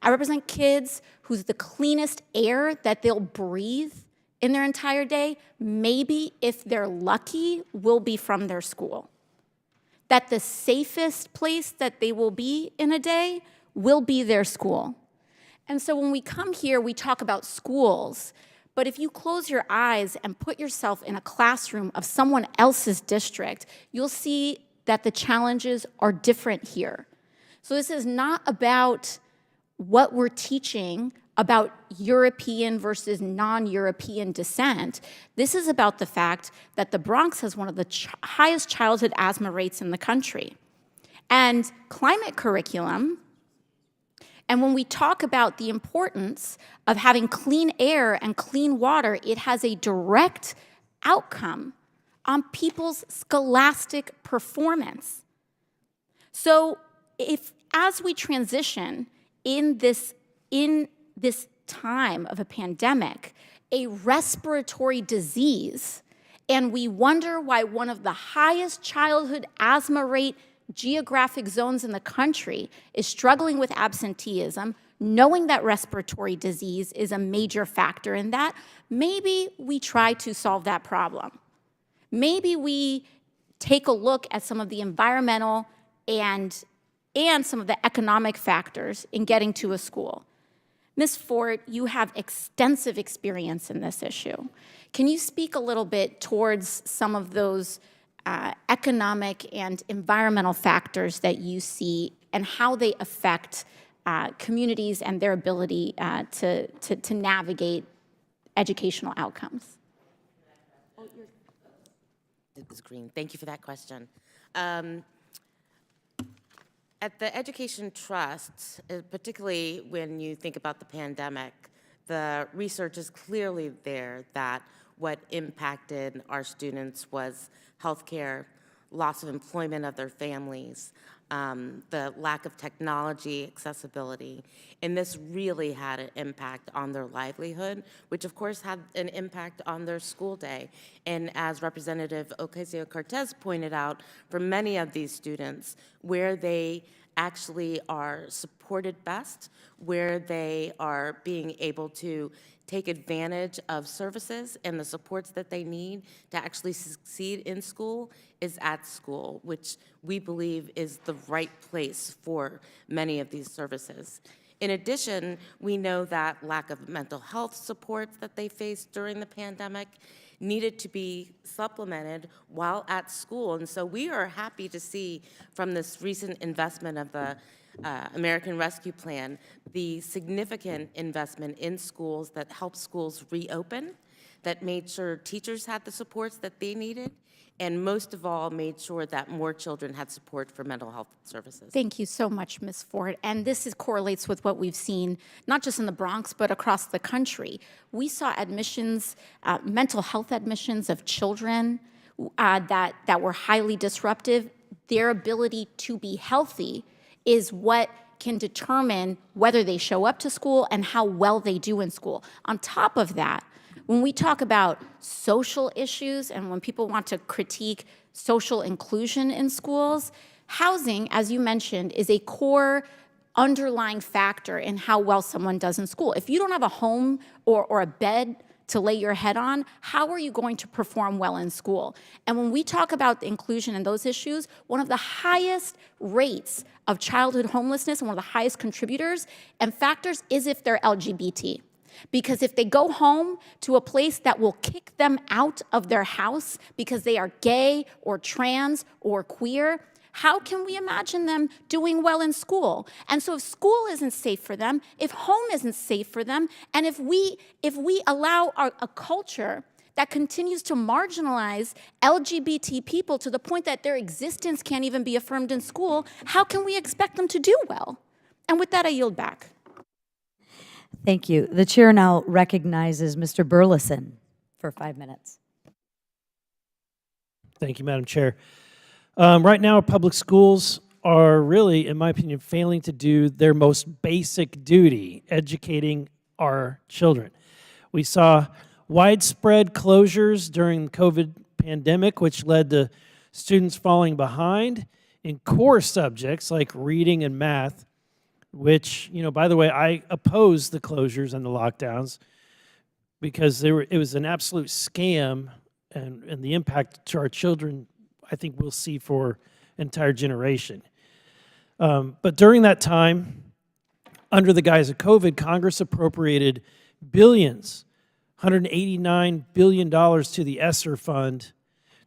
I represent kids whose the cleanest air that they'll breathe in their entire day, maybe if they're lucky, will be from their school. That the safest place that they will be in a day will be their school. And so when we come here, we talk about schools, but if you close your eyes and put yourself in a classroom of someone else's district, you'll see that the challenges are different here. So this is not about what we're teaching about European versus non-European descent. This is about the fact that the Bronx has one of the highest childhood asthma rates in the country. And climate curriculum, and when we talk about the importance of having clean air and clean water, it has a direct outcome on people's scholastic performance. So as we transition in this time of a pandemic, a respiratory disease, and we wonder why one of the highest childhood asthma rate geographic zones in the country is struggling with absenteeism, knowing that respiratory disease is a major factor in that, maybe we try to solve that problem. Maybe we take a look at some of the environmental and some of the economic factors in getting to a school. Ms. Fort, you have extensive experience in this issue. Can you speak a little bit towards some of those economic and environmental factors that you see and how they affect communities and their ability to navigate educational outcomes? It was green. Thank you for that question. At the Education Trust, particularly when you think about the pandemic, the research is clearly there that what impacted our students was healthcare, loss of employment of their families, the lack of technology accessibility, and this really had an impact on their livelihood, which of course had an impact on their school day. And as Representative Ocasio-Cortez pointed out, for many of these students, where they actually are supported best, where they are being able to take advantage of services and the supports that they need to actually succeed in school is at school, which we believe is the right place for many of these services. In addition, we know that lack of mental health supports that they faced during the pandemic needed to be supplemented while at school. And so we are happy to see from this recent investment of the American Rescue Plan, the significant investment in schools that helped schools reopen, that made sure teachers had the supports that they needed, and most of all, made sure that more children had support for mental health services. Thank you so much, Ms. Fort. And this correlates with what we've seen, not just in the Bronx, but across the country. We saw admissions, mental health admissions of children that were highly disruptive. Their ability to be healthy is what can determine whether they show up to school and how well they do in school. On top of that, when we talk about social issues and when people want to critique social inclusion in schools, housing, as you mentioned, is a core underlying factor in how well someone does in school. If you don't have a home or a bed to lay your head on, how are you going to perform well in school? And when we talk about inclusion and those issues, one of the highest rates of childhood homelessness and one of the highest contributors and factors is if they're LGBT. Because if they go home to a place that will kick them out of their house because they are gay or trans or queer, how can we imagine them doing well in school? And so if school isn't safe for them, if home isn't safe for them, and if we allow a culture that continues to marginalize LGBT people to the point that their existence can't even be affirmed in school, how can we expect them to do well? And with that, I yield back. Thank you. The chair now recognizes Mr. Burleson for 5 minutes. Thank you, Madam Chair. Right now, public schools are really, in my opinion, failing to do their most basic duty, educating our children. We saw widespread closures during the COVID pandemic, which led to students falling behind in core subjects like reading and math, which, by the way, I oppose the closures and the lockdowns because it was an absolute scam, and the impact to our children, I think we'll see for an entire generation. But during that time, under the guise of COVID, Congress appropriated billions, $189 billion to the Esser Fund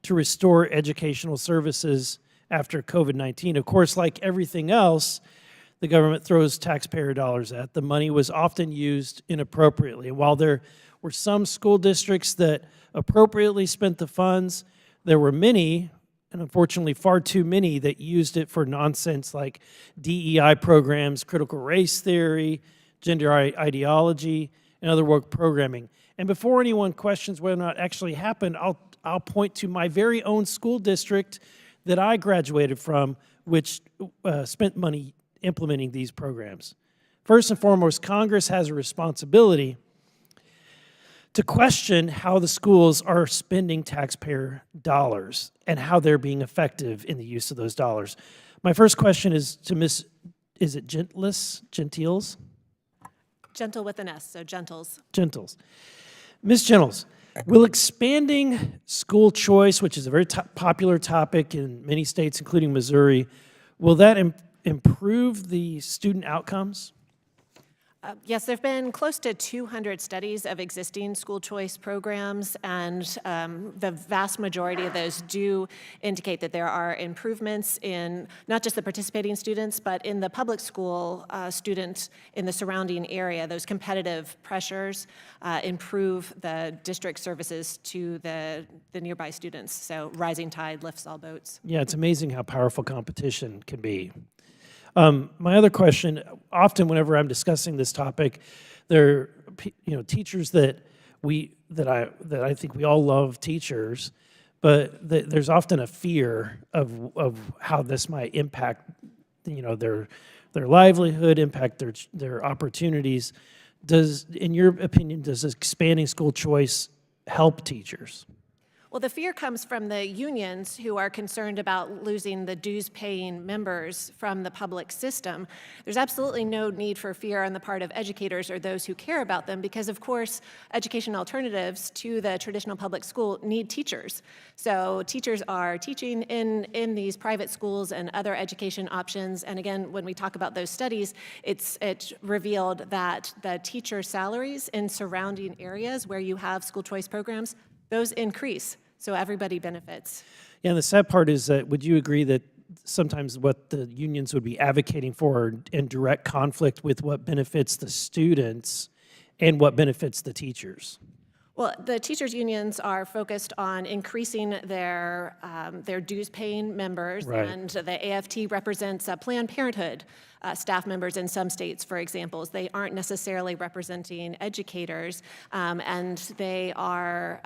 to restore educational services after COVID-19. Of course, like everything else, the government throws taxpayer dollars at. The money was often used inappropriately. While there were some school districts that appropriately spent the funds, there were many, and unfortunately far too many, that used it for nonsense like DEI programs, critical race theory, gender ideology, and other work programming. And before anyone questions whether or not it actually happened, I'll point to my very own school district that I graduated from, which spent money implementing these programs. First and foremost, Congress has a responsibility to question how the schools are spending taxpayer dollars and how they're being effective in the use of those dollars. My first question is to Ms., is it Gentiles? Gentle with an S, so Gentles. Gentles. Ms. Gentles, will expanding school choice, which is a very popular topic in many states, including Missouri, will that improve the student outcomes? Yes, there have been close to 200 studies of existing school choice programs, and the vast majority of those do indicate that there are improvements in not just the participating students, but in the public school students in the surrounding area. Those competitive pressures improve the district services to the nearby students. So rising tide lifts all boats. Yeah, it's amazing how powerful competition can be. My other question, often whenever I'm discussing this topic, there are teachers that I think we all love teachers, but there's often a fear of how this might impact their livelihood, impact their opportunities. In your opinion, does expanding school choice help teachers? Well, the fear comes from the unions who are concerned about losing the dues-paying members from the public system. There's absolutely no need for fear on the part of educators or those who care about them because, of course, education alternatives to the traditional public school need teachers. So teachers are teaching in these private schools and other education options. And again, when we talk about those studies, it revealed that the teacher salaries in surrounding areas where you have school choice programs, those increase. So everybody benefits. Yeah, and the sad part is that, would you agree that sometimes what the unions would be advocating for are in direct conflict with what benefits the students and what benefits the teachers? Well, the teachers' unions are focused on increasing their dues-paying members, Right. and the AFT represents Planned Parenthood staff members in some states, for example. They aren't necessarily representing educators, and they are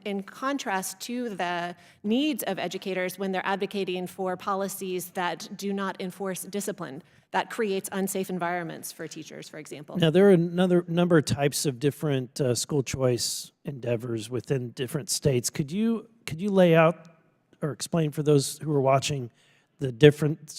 in contrast to the needs of educators when they're advocating for policies that do not enforce discipline. That creates unsafe environments for teachers, for example. Now, there are another number of types of different school choice endeavors within different states. Could you lay out or explain for those who are watching the different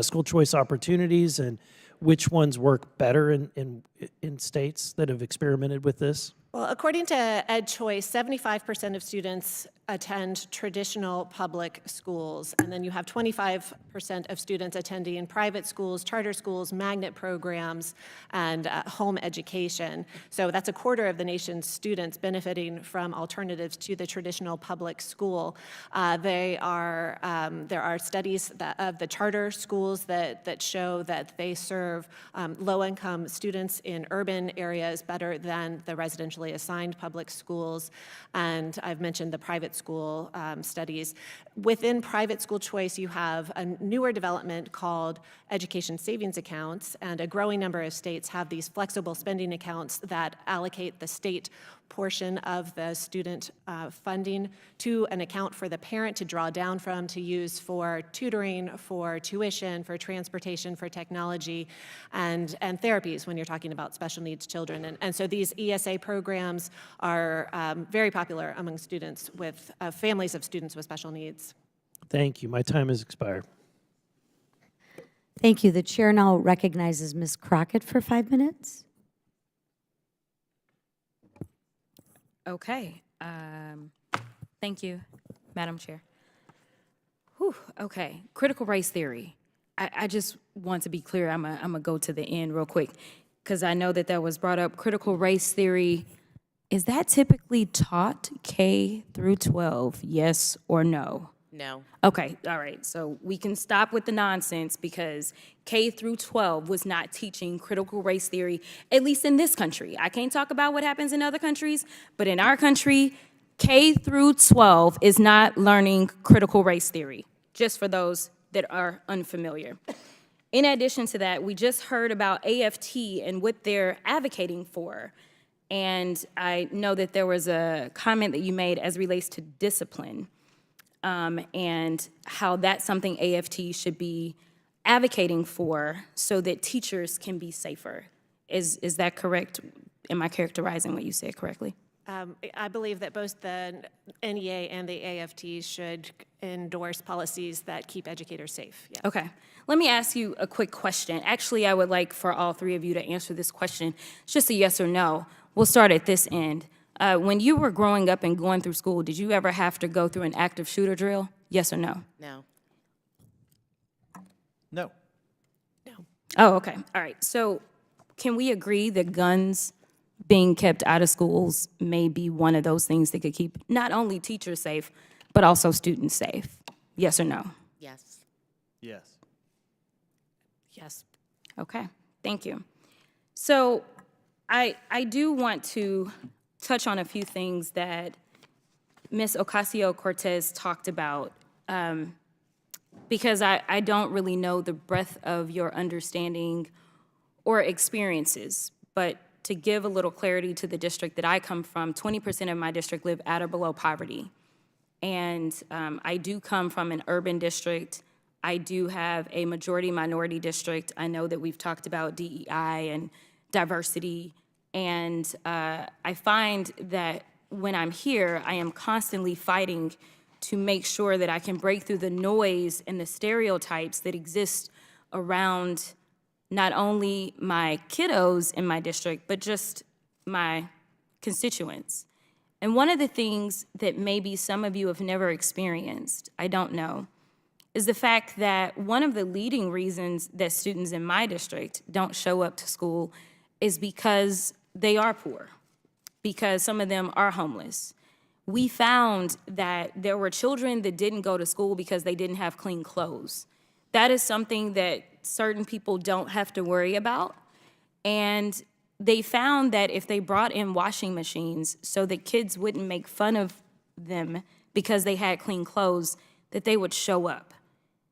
school choice opportunities and which ones work better in states that have experimented with this? Well, according to EdChoice, 75% of students attend traditional public schools, and then you have 25% of students attending private schools, charter schools, magnet programs, and home education. So that's a quarter of the nation's students benefiting from alternatives to the traditional public school. There are studies of the charter schools that show that they serve low-income students in urban areas better than the residentially assigned public schools. And I've mentioned the private private school studies. Within private school choice, you have a newer development called education savings accounts, and a growing number of states have these flexible spending accounts that allocate the state portion of the student funding to an account for the parent to draw down from, to use for tutoring, for tuition, for transportation, for technology, and therapies when you're talking about special needs children. And so these ESA programs are very popular among students with families of students with special needs. Thank you. My time has expired. Thank you. The chair now recognizes Ms. Crockett for 5 minutes. Okay. Thank you, Madam Chair. Whew, okay. Critical race theory. I just want to be clear. I'm going to go to the end real quick because I know that was brought up. Critical race theory, is that typically taught K through 12, yes or no? No. Okay, all right. So we can stop with the nonsense because K through 12 was not teaching critical race theory, at least in this country. I can't talk about what happens in other countries, but in our country, K through 12 is not learning critical race theory, just for those that are unfamiliar. In addition to that, we just heard about AFT and what they're advocating for. And I know that there was a comment that you made as relates to discipline. And how that's something AFT should be advocating for so that teachers can be safer. Is that correct? Am I characterizing what you said correctly? I believe that both the NEA and the AFT should endorse policies that keep educators safe. Yeah. Okay. Let me ask you a quick question. Actually, I would like for all three of you to answer this question. It's just a yes or no. We'll start at this end. When you were growing up and going through school, did you ever have to go through an active shooter drill? Yes or no? No. No. Oh, okay. All right. So can we agree that guns being kept out of schools may be one of those things that could keep not only teachers safe, but also students safe? Yes or no? Yes. Yes. Yes. Okay. Thank you. So I do want to touch on a few things that Ms. Ocasio-Cortez talked about, because I don't really know the breadth of your understanding or experiences. But to give a little clarity to the district that I come from, 20% of my district live at or below poverty. And I do come from an urban district. I do have a majority minority district. I know that we've talked about DEI and diversity. And I find that when I'm here, I am constantly fighting to make sure that I can break through the noise and the stereotypes that exist around not only my kiddos in my district, but just my constituents. And one of the things that maybe some of you have never experienced, I don't know, is the fact that one of the leading reasons that students in my district don't show up to school is because they are poor, because some of them are homeless. We found that there were children that didn't go to school because they didn't have clean clothes. That is something that certain people don't have to worry about. And they found that if they brought in washing machines so that kids wouldn't make fun of them because they had clean clothes, that they would show up.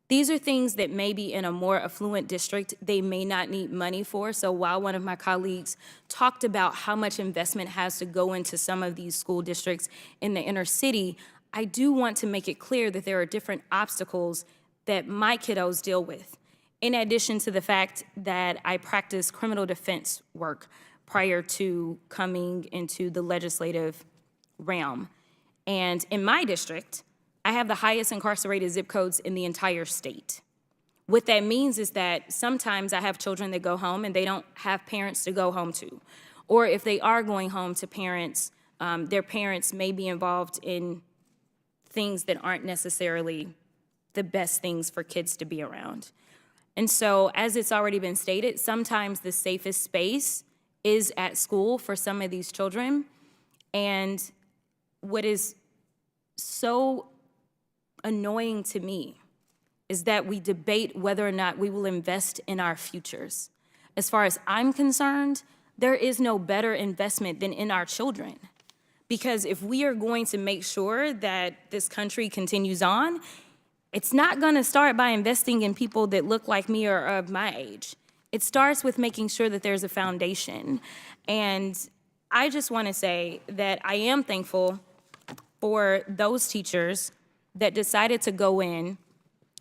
These are things that maybe in a more affluent district, they may not need money for. So while one of my colleagues talked about how much investment has to go into some of these school districts in the inner city, I do want to make it clear that there are different obstacles that my kiddos deal with. In addition to the fact that I practice criminal defense work prior to coming into the legislative realm. And in my district, I have the highest incarcerated zip codes in the entire state. What that means is that sometimes I have children that go home and they don't have parents to go home to. Or if they are going home to parents, their parents may be involved in things that aren't necessarily the best things for kids to be around. And so, as it's already been stated, sometimes the safest space is at school for some of these children. And what is so annoying to me is that we debate whether or not we will invest in our futures. As far as I'm concerned, there is no better investment than in our children, Because if we are going to make sure that this country continues on, it's not going to start by investing in people that look like me or are of my age. It starts with making sure that there's a foundation. And I just want to say that I am thankful for those teachers that decided to go in,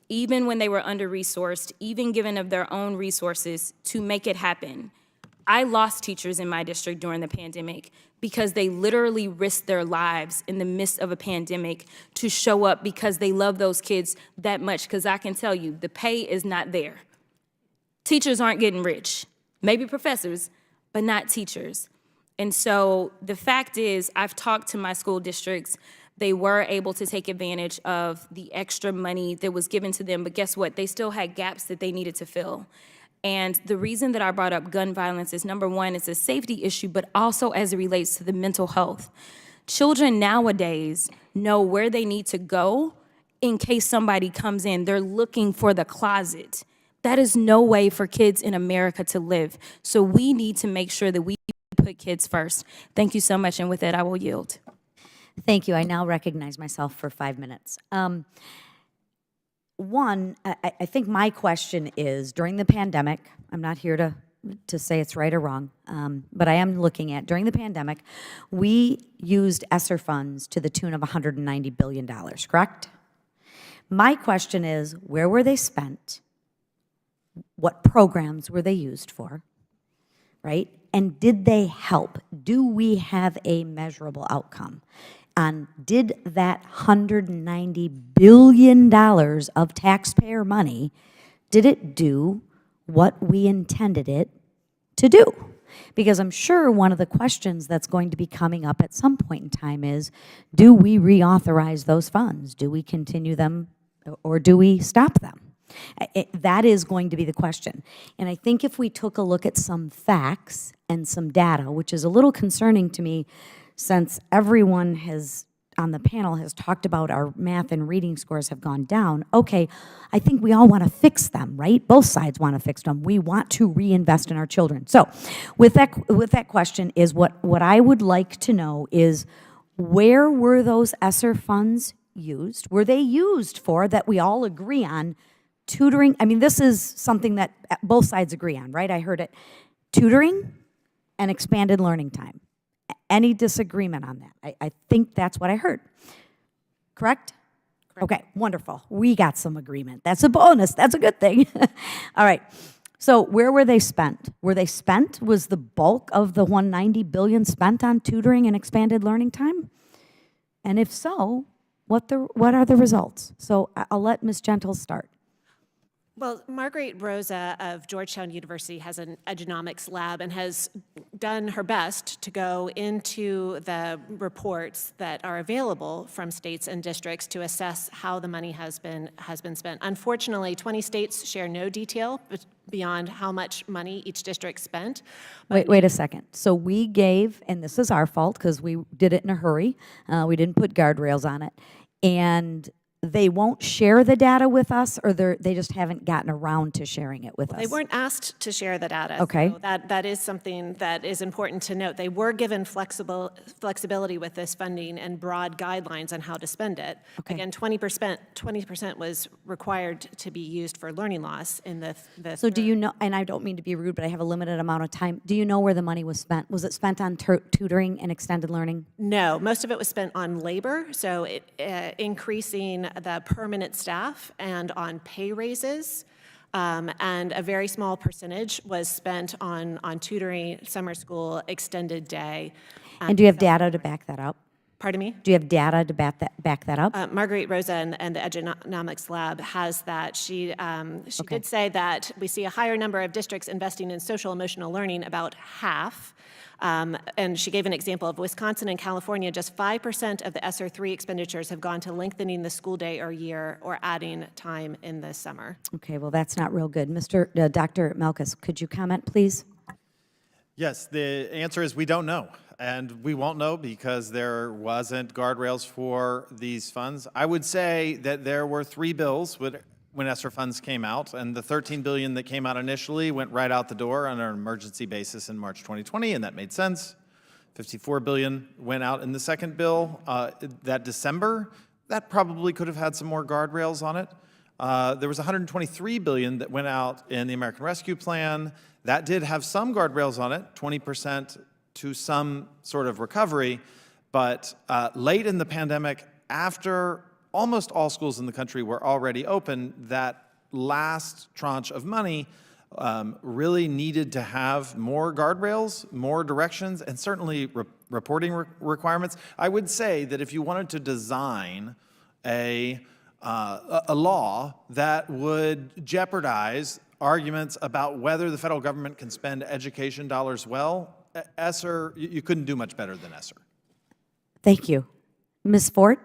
even when they were under-resourced, even given of their own resources, to make it happen. I lost teachers in my district during the pandemic because they literally risked their lives in the midst of a pandemic to show up because they love those kids that much, because I can tell you, the pay is not there. Teachers aren't getting rich. Maybe professors, but not teachers. And so the fact is, I've talked to my school districts. They were able to take advantage of the extra money that was given to them, but guess what? They still had gaps that they needed to fill. And the reason that I brought up gun violence is, number one, it's a safety issue, but also as it relates to the mental health. Children nowadays know where they need to go in case somebody comes in. They're looking for the closet. That is no way for kids in America to live. So we need to make sure that we put kids first. Thank you so much, and with that, I will yield. Thank you. I now recognize myself for 5 minutes. One, I think my question is, during the pandemic, I'm not here to say it's right or wrong, but I am looking at, during the pandemic, we used Esser funds to the tune of $190 billion, correct? My question is, where were they spent? What programs were they used for, right? And did they help? Do we have a measurable outcome? And did that $190 billion of taxpayer money, did it do what we intended it to do? Because I'm sure one of the questions that's going to be coming up at some point in time is, do we reauthorize those funds? Do we continue them, or do we stop them? That is going to be the question. And I think if we took a look at some facts and some data, which is a little concerning to me, since everyone on the panel has talked about our math and reading scores have gone down, okay, I think we all want to fix them, right? Both sides want to fix them. We want to reinvest in our children. So with that question is, what I would like to know is, where were those Esser funds used? Were they used for, that we all agree on, tutoring? I mean, this is something that both sides agree on, right? I heard it. Tutoring and expanded learning time. Any disagreement on that? I think that's what I heard. Correct? Okay, wonderful. We got some agreement. That's a bonus. That's a good thing. All right. So where were they spent? Were they spent? Was the bulk of the $190 billion spent on tutoring and expanded learning time? And if so, what are the results? So I'll let Ms. Gentles start. Well, Marguerite Rosa of Georgetown University has an economics lab and has done her best to go into the reports that are available from states and districts to assess how the money has been spent. Unfortunately, 20 states share no detail beyond how much money each district spent. Wait a second. So we gave, and this is our fault because we did it in a hurry. We didn't put guardrails on it. And they won't share the data with us, or they just haven't gotten around to sharing it with us? They weren't asked to share the data. Okay. So that is something that is important to note. They were given flexibility with this funding and broad guidelines on how to spend it. Okay. Again, 20% was required to be used for learning loss in the So do you know, and I don't mean to be rude, but I have a limited amount of time. Do you know where the money was spent? Was it spent on tutoring and extended learning? No, most of it was spent on labor, so increasing the permanent staff and on pay raises, and a very small percentage was spent on tutoring, summer school, extended day. And do you have data to back that up? Pardon me? Do you have data to back that up? Marguerite Rosa and the Economics Lab has that. She did say that we see a higher number of districts investing in social emotional learning, about half. And she gave an example of Wisconsin and California. Just 5% of the ESSER 3 expenditures have gone to lengthening the school day or year or adding time in the summer. Okay, well, that's not real good. Dr. Malkus, could you comment, please? Yes, the answer is we don't know. And we won't know because there wasn't guardrails for these funds. I would say that there were 3 bills when ESSER funds came out, and the $13 billion that came out initially went right out the door on an emergency basis in March 2020, and that made sense. $54 billion went out in the second bill that December. That probably could have had some more guardrails on it. There was $123 billion that went out in the American Rescue Plan. That did have some guardrails on it, 20% to some sort of recovery. But late in the pandemic, after almost all schools in the country were already open, that last tranche of money really needed to have more guardrails, more directions, and certainly reporting requirements. I would say that if you wanted to design a law that would jeopardize arguments about whether the federal government can spend education dollars well, Esser, you couldn't do much better than Esser. Thank you. Ms. Fort?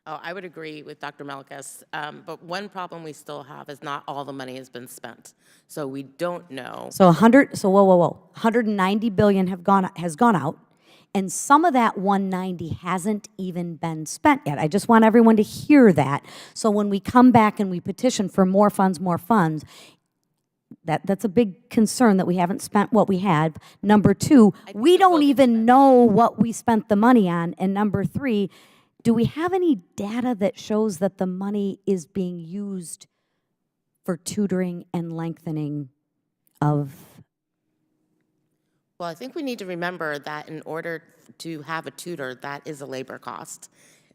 Oh, I would agree with Dr. Malkus, but one problem we still have is not all the money has been spent. So we don't know. So whoa. 190 billion has gone out, and some of that 190 hasn't even been spent yet. I just want everyone to hear that. So when we come back and we petition for more funds, that's a big concern that we haven't spent what we had. Number two, we don't even know what we spent the money on. And number three, do we have any data that shows that the money is being used for tutoring and lengthening of? Well, I think we need to remember that in order to have a tutor, that is a labor cost.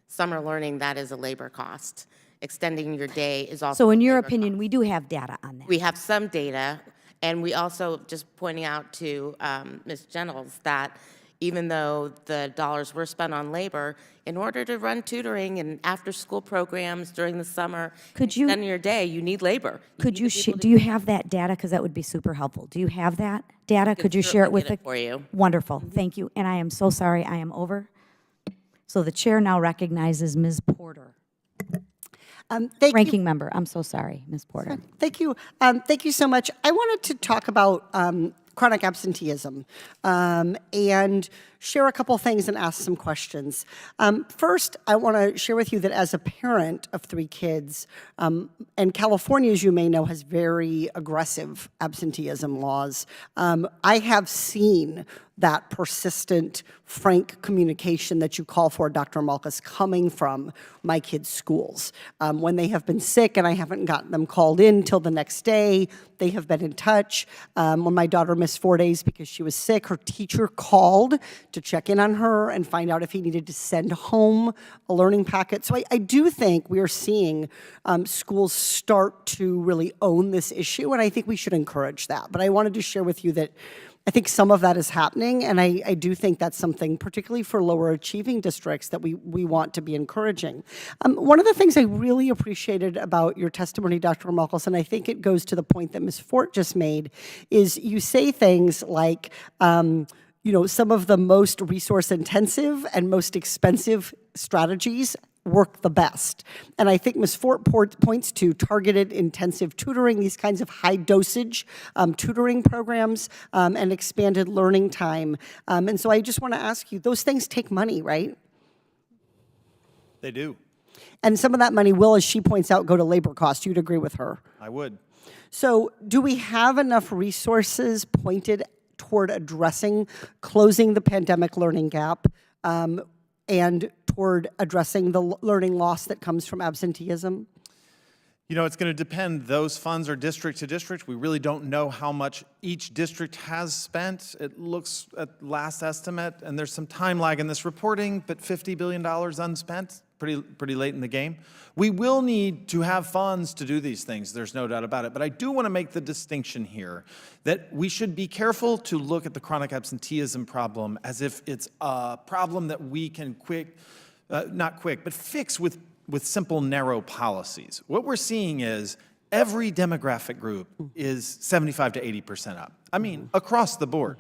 Summer learning, that is a labor cost. Extending your day is also So in a your labor opinion, cost. we do have data on that? We have some data, and we also, just pointing out to Ms. Gentles, that even though the dollars were spent on labor, in order to run tutoring and after-school programs during the summer, extend your day, you need labor. Could you do you have that data? Because that would be super helpful. Do you have that data? Could you share it with it for you. Wonderful, thank you. And I am so sorry, I am over. So the chair now recognizes Ms. Porter. Thank you. Ranking member, I'm so sorry, Ms. Porter. Thank you. Thank you so much. I wanted to talk about chronic absenteeism and share a couple things and ask some questions. First, I want to share with you that as a parent of 3 kids, and California, as you may know, has very aggressive absenteeism laws. I have seen that persistent, frank communication that you call for, Dr. Malkus, coming from my kids' schools. When they have been sick and I haven't gotten them called in till the next day, they have been in touch. When my daughter missed 4 days because she was sick, her teacher called to check in on her and find out if he needed to send home a learning packet. So I do think we are seeing schools start to really own this issue, and I think we should encourage that. But I wanted to share with you that I think some of that is happening, and I do think that's something, particularly for lower achieving districts, that we want to be encouraging. One of the things I really appreciated about your testimony, Dr. Malkus, and I think it goes to the point that Ms. Fort just made, is you say things like, some of the most resource intensive and most expensive strategies work the best. And I think Ms. Fort points to targeted intensive tutoring, these kinds of high dosage tutoring programs, and expanded learning time. And so I just want to ask you, those things take money, right? They do. And some of that money will, as she points out, go to labor costs. You'd agree with her? I would. So do we have enough resources pointed toward addressing, closing the pandemic learning gap, and toward addressing the learning loss that comes from absenteeism? It's going to depend. Those funds are district to district. We really don't know how much each district has spent. It looks at last estimate, and there's some time lag in this reporting, but $50 billion unspent, pretty late in the game. We will need to have funds to do these things. There's no doubt about it. But I do want to make the distinction here that we should be careful to look at the chronic absenteeism problem as if it's a problem that we can fix with simple, narrow policies. What we're seeing is every demographic group is 75 to 80% up. I mean, across the board.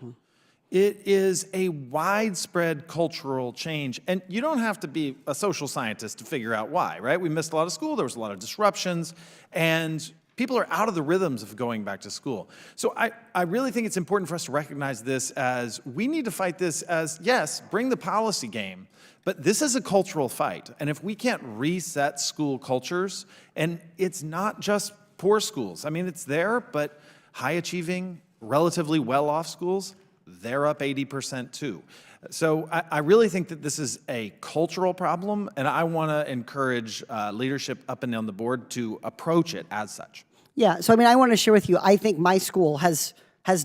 It is a widespread cultural change, and you don't have to be a social scientist to figure out why, right? We missed a lot of school, there was a lot of disruptions, and people are out of the rhythms of going back to school. So I really think it's important for us to recognize this as we need to fight this as, yes, bring the policy game, but this is a cultural fight. And if we can't reset school cultures, and it's not just poor schools. I mean, it's there, but high-achieving, relatively well-off schools, they're up 80% too. So I really think that this is a cultural problem, and I want to encourage leadership up and down the board to approach it as such. Yeah, so I mean, I want to share with you, I think my school has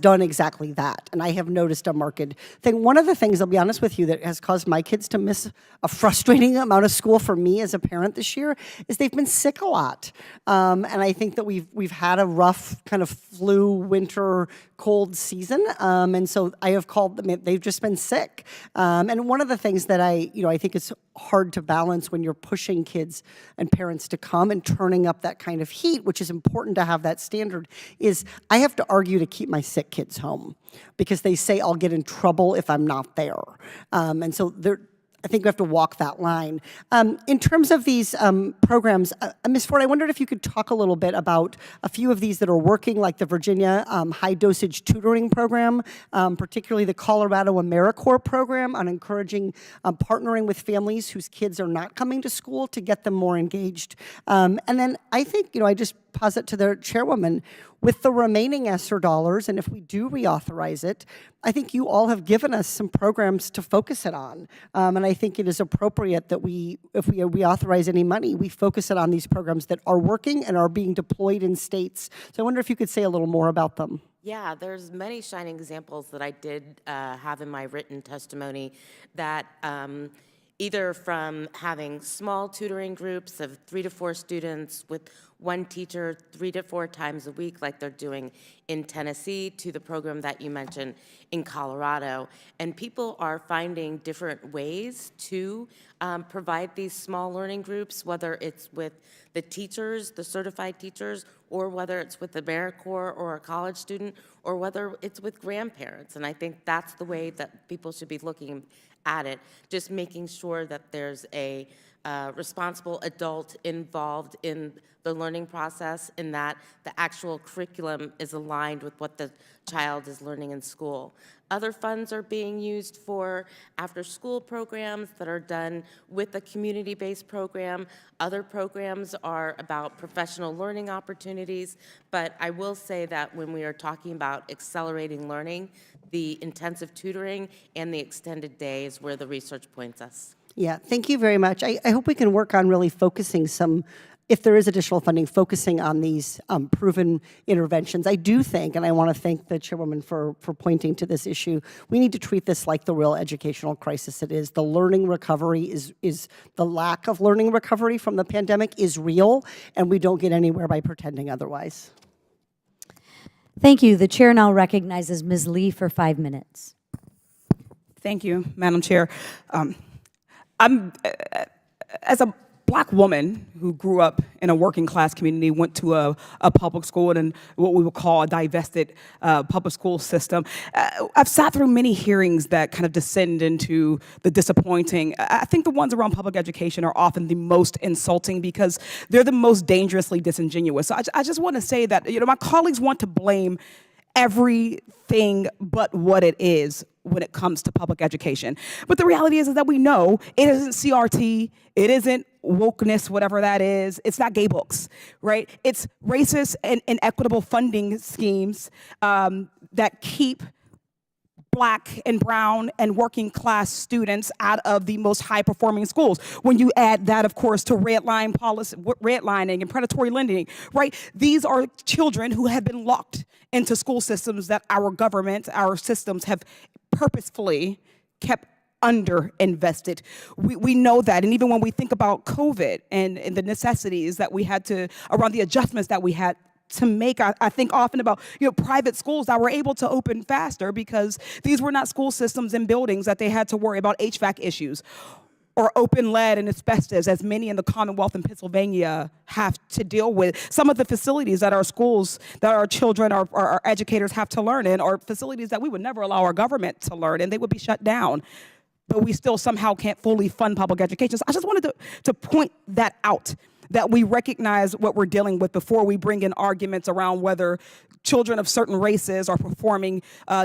done exactly that, and I have noticed a marked thing. One of the things, I'll be honest with you, that has caused my kids to miss a frustrating amount of school for me as a parent this year is they've been sick a lot. And I think that we've had a rough kind of flu, winter, cold season, and so I have called them, they've just been sick. And one of the things that I think it's hard to balance when you're pushing kids and parents to come and turning up that kind of heat, which is important to have that standard, is I have to argue to keep my sick kids home because they say I'll get in trouble if I'm not there. And so I think we have to walk that line. In terms of these programs, Ms. Fort, I wondered if you could talk a little bit about a few of these that are working, like the Virginia high-dosage tutoring program, particularly the Colorado AmeriCorps program on encouraging partnering with families whose kids are not coming to school to get them more engaged. And then I think, I just posit to the chairwoman, with the remaining Esser dollars, and if we do reauthorize it, I think you all have given us some programs to focus it on. And I think it is appropriate that if we reauthorize any money, we focus it on these programs that are working and are being deployed in states. So I wonder if you could say a little more about them. Yeah, there's many shining examples that I did have in my written testimony that either from having small tutoring groups of 3 to 4 students with one teacher 3 to 4 times a week like they're doing in Tennessee to the program that you mentioned in Colorado. And people are finding different ways to provide these small learning groups, whether it's with the teachers, the certified teachers, or whether it's with the AmeriCorps or a college student, or whether it's with grandparents. And I think that's the way that people should be looking at it, just making sure that there's a responsible adult involved in the learning process and that the actual curriculum is aligned with what the child is learning in school. Other funds are being used for after-school programs that are done with a community-based program. Other programs are about professional learning opportunities, but I will say that when we are talking about accelerating learning, the intensive tutoring and the extended day is where the research points us. Yeah, thank you very much. I hope we can work on really focusing if there is additional funding, focusing on these proven interventions. I do think, and I want to thank the chairwoman for pointing to this issue, we need to treat this like the real educational crisis it is. The learning recovery is the lack of learning recovery from the pandemic is real, and we don't get anywhere by pretending otherwise. Thank you. The chair now recognizes Ms. Lee for 5 minutes. Thank you, Madam Chair. As a Black woman who grew up in a working class community, went to a public school and what we would call a divested public school system. I've sat through many hearings that kind of descend into the disappointing. I think the ones around public education are often the most insulting because they're the most dangerously disingenuous. So I just want to say that my colleagues want to blame everything but what it is when it comes to public education. But the reality is that we know it isn't CRT, it isn't wokeness, whatever that is. It's not gay books, right? It's racist and inequitable funding schemes that keep Black and brown and working class students out of the most high performing schools. When you add that, of course, to redlining and predatory lending, right? These are children who have been locked into school systems that our government, our systems have purposefully kept underinvested. We know that, and even when we think about COVID and the necessities that we had to, around the adjustments that we had to make, I think often about private schools that were able to open faster because these were not school systems and buildings that they had to worry about HVAC issues or open lead and asbestos, as many in the Commonwealth in Pennsylvania have to deal with. Some of the facilities that our schools, that our children, our educators have to learn in are facilities that we would never allow our government to learn in. They would be shut down. But we still somehow can't fully fund public education. So I just wanted to point that out, that we recognize what we're dealing with before we bring in arguments around whether children of certain races are performing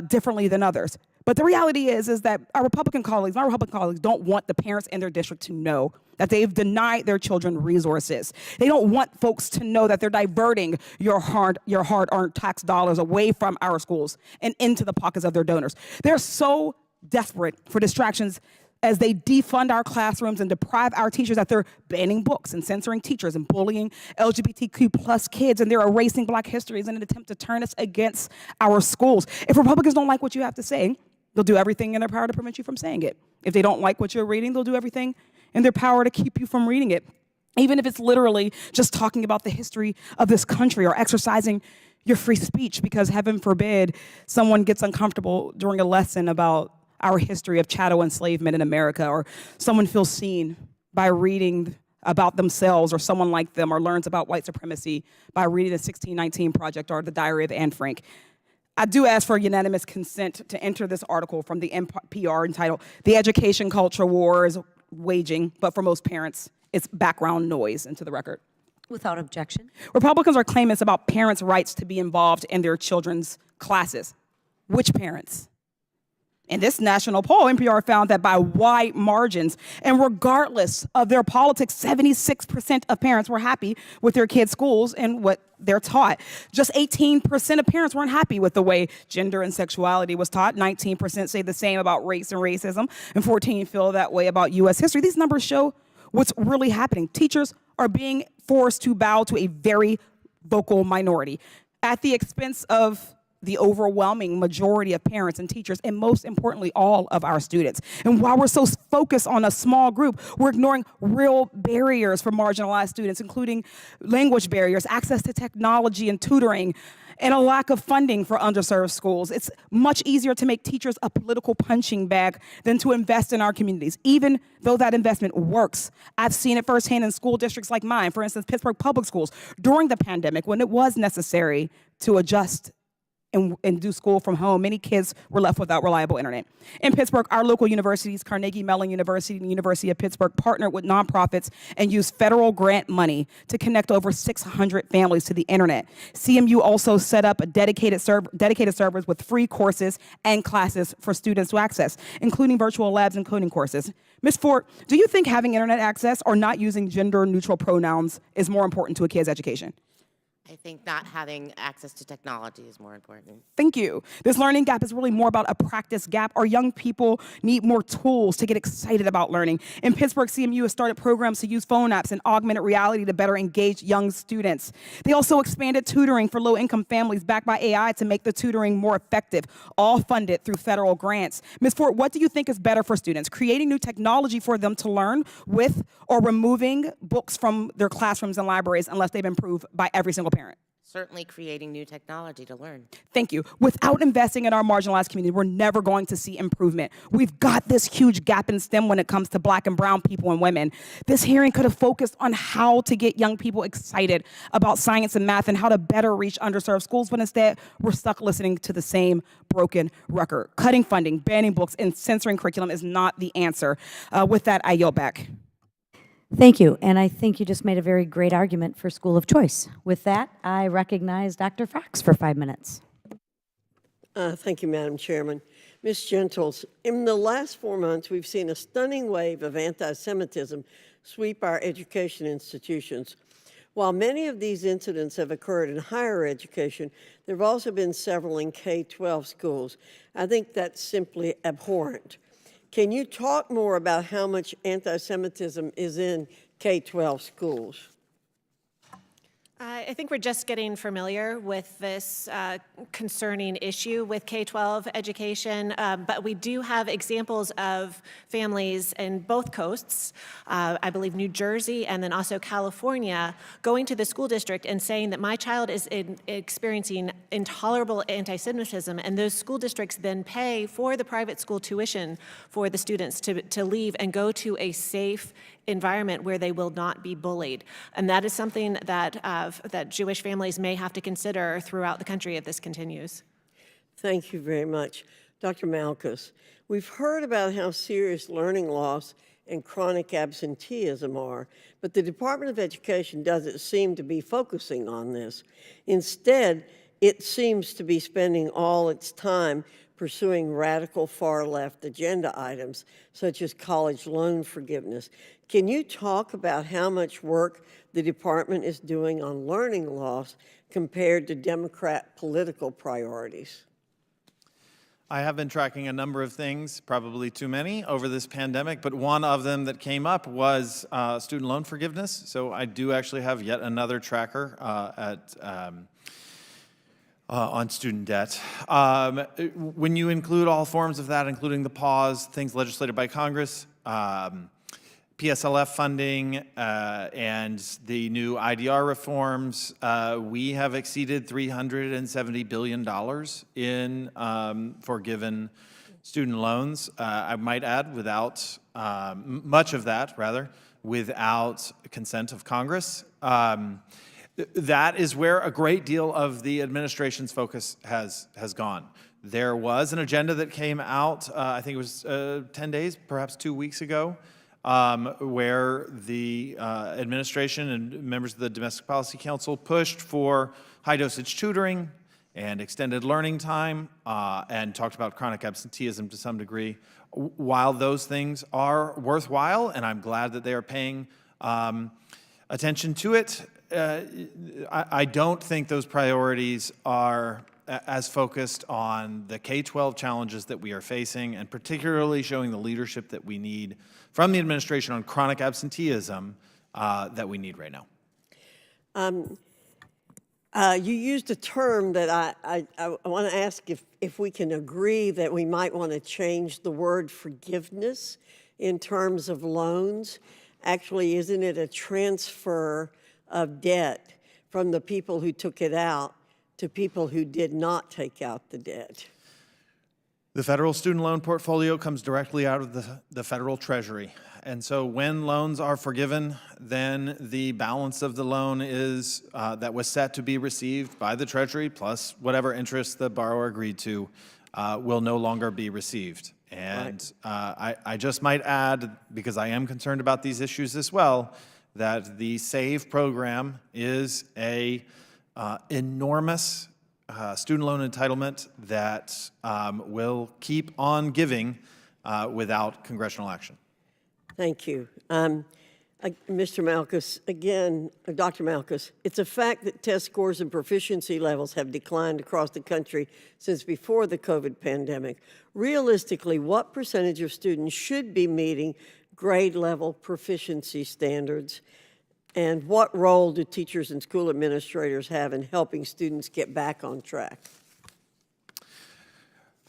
differently than others. But the reality is that my Republican colleagues don't want the parents in their district to know that they've denied their children resources. They don't want folks to know that they're diverting your hard-earned tax dollars away from our schools and into the pockets of their donors. They're so desperate for distractions as they defund our classrooms and deprive our teachers that they're banning books and censoring teachers and bullying LGBTQ plus kids, and they're erasing Black histories in an attempt to turn us against our schools. If Republicans don't like what you have to say, they'll do everything in their power to prevent you from saying it. If they don't like what you're reading, they'll do everything in their power to keep you from reading it. Even if it's literally just talking about the history of this country or exercising your free speech, because heaven forbid someone gets uncomfortable during a lesson about our history of chattel enslavement in America, or someone feels seen by reading about themselves or someone like them, or learns about white supremacy by reading the 1619 Project or the Diary of Anne Frank. I do ask for unanimous consent to enter this article from the NPR entitled "The Education Culture War is Waging, but for most parents, it's background noise," into the record. Without objection. Republicans are claiming it's about parents' rights to be involved in their children's classes. Which parents? In this national poll, NPR found that by wide margins, and regardless of their politics, 76% of parents were happy with their kids' schools and what they're taught. Just 18% of parents weren't happy with the way gender and sexuality was taught. 19% say the same about race and racism, and 14% feel that way about U.S. history. These numbers show what's really happening. Teachers are being forced to bow to a very vocal minority at the expense of the overwhelming majority of parents and teachers, and most importantly, all of our students. And while we're so focused on a small group, we're ignoring real barriers for marginalized students, including language barriers, access to technology and tutoring, and a lack of funding for underserved schools. It's much easier to make teachers a political punching bag than to invest in our communities, even though that investment works. I've seen it firsthand in school districts like mine, for instance, Pittsburgh Public Schools, during the pandemic, when it was necessary to adjust and do school from home. Many kids were left without reliable internet. In Pittsburgh, our local universities, Carnegie Mellon University and the University of Pittsburgh, partnered with nonprofits and used federal grant money to connect over 600 families to the internet. CMU also set up a dedicated servers with free courses and classes for students to access, including virtual labs and coding courses. Ms. Fort, do you think having internet access or not using gender-neutral pronouns is more important to a kid's education? I think not having access to technology is more important. Thank you. This learning gap is really more about a practice gap. Our young people need more tools to get excited about learning. In Pittsburgh, CMU has started programs to use phone apps and augmented reality to better engage young students. They also expanded tutoring for low-income families backed by AI to make the tutoring more effective, all funded through federal grants. Ms. Fort, what do you think is better for students? Creating new technology for them to learn with, or removing books from their classrooms and libraries unless they've been approved by every single parent? Certainly creating new technology to learn. Thank you. Without investing in our marginalized community, we're never going to see improvement. We've got this huge gap in STEM when it comes to Black and brown people and women. This hearing could have focused on how to get young people excited about science and math and how to better reach underserved schools, but instead we're stuck listening to the same broken record. Cutting funding, banning books, and censoring curriculum is not the answer. With that, I yield back. Thank you, and I think you just made a very great argument for school of choice. With that, I recognize Dr. Fox for 5 minutes. Thank you, Madam Chairman. Ms. Gentles, in the last 4 months, we've seen a stunning wave of anti-Semitism sweep our education institutions. While many of these incidents have occurred in higher education, there have also been several in K-12 schools. I think that's simply abhorrent. Can you talk more about how much anti-Semitism is in K-12 schools? I think we're just getting familiar with this concerning issue with K-12 education, but we do have examples of families in both coasts, I believe New Jersey and then also California, going to the school district and saying that my child is experiencing intolerable anti-Semitism, and those school districts then pay for the private school tuition for the students to leave and go to a safe environment where they will not be bullied. And that is something that that Jewish families may have to consider throughout the country if this continues. Thank you very much. Dr. Malkus, we've heard about how serious learning loss and chronic absenteeism are, but the Department of Education doesn't seem to be focusing on this. Instead, it seems to be spending all its time pursuing radical far-left agenda items, such as college loan forgiveness. Can you talk about how much work the department is doing on learning loss compared to Democrat political priorities? I have been tracking a number of things, probably too many, over this pandemic, but one of them that came up was student loan forgiveness. So I do actually have yet another tracker on student debt. When you include all forms of that, including the pause, things legislated by Congress, PSLF funding, and the new IDR reforms, we have exceeded $370 billion in forgiven student loans. I might add, without much of that, rather, without consent of Congress. That is where a great deal of the administration's focus has gone. There was an agenda that came out, I think it was 10 days, perhaps 2 weeks ago, where the administration and members of the Domestic Policy Council pushed for high-dosage tutoring and extended learning time, and talked about chronic absenteeism to some degree. While those things are worthwhile, and I'm glad that they are paying attention to it, I don't think those priorities are as focused on the K-12 challenges that we are facing, and particularly showing the leadership that we need from the administration on chronic absenteeism that we need right now. You used a term that I want to ask if we can agree that we might want to change the word forgiveness in terms of loans. Actually, isn't it a transfer of debt from the people who took it out to people who did not take out the debt? The federal student loan portfolio comes directly out of the federal treasury. And so when loans are forgiven, then the balance of the loan is that was set to be received by the treasury, plus whatever interest the borrower agreed to, will no longer be received. And I just might add, because I am concerned about these issues as well, that the SAVE program is a enormous student loan entitlement that will keep on giving without congressional action. Thank you. Mr. Malkus, again, Dr. Malkus, it's a fact that test scores and proficiency levels have declined across the country since before the COVID pandemic. Realistically, what percentage of students should be meeting grade level proficiency standards? And what role do teachers and school administrators have in helping students get back on track?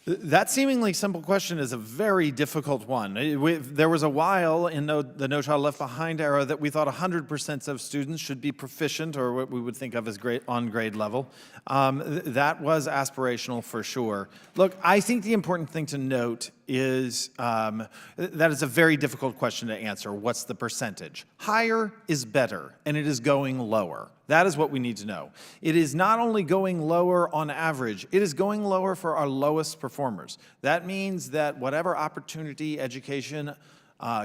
That seemingly simple question is a very difficult one. There was a while in the No Child Left Behind era that we thought 100% of students should be proficient, or what we would think of as on grade level. That was aspirational for sure. Look, I think the important thing to note is that is a very difficult question to answer. What's the percentage? Higher is better, and it is going lower. That is what we need to know. It is not only going lower on average, it is going lower for our lowest performers. That means that whatever opportunity education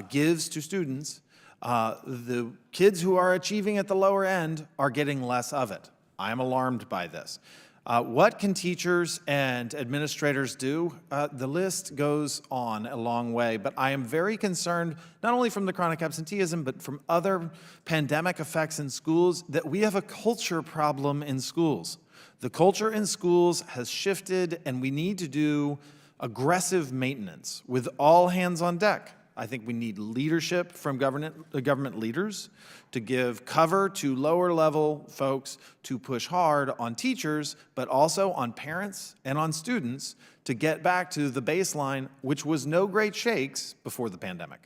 gives to students, the kids who are achieving at the lower end are getting less of it. I am alarmed by this. What can teachers and administrators do? The list goes on a long way, but I am very concerned, not only from the chronic absenteeism, but from other pandemic effects in schools, that we have a culture problem in schools. The culture in schools has shifted, and we need to do aggressive maintenance with all hands on deck. I think we need leadership from government leaders to give cover to lower level folks to push hard on teachers, but also on parents and on students to get back to the baseline, which was no great shakes before the pandemic.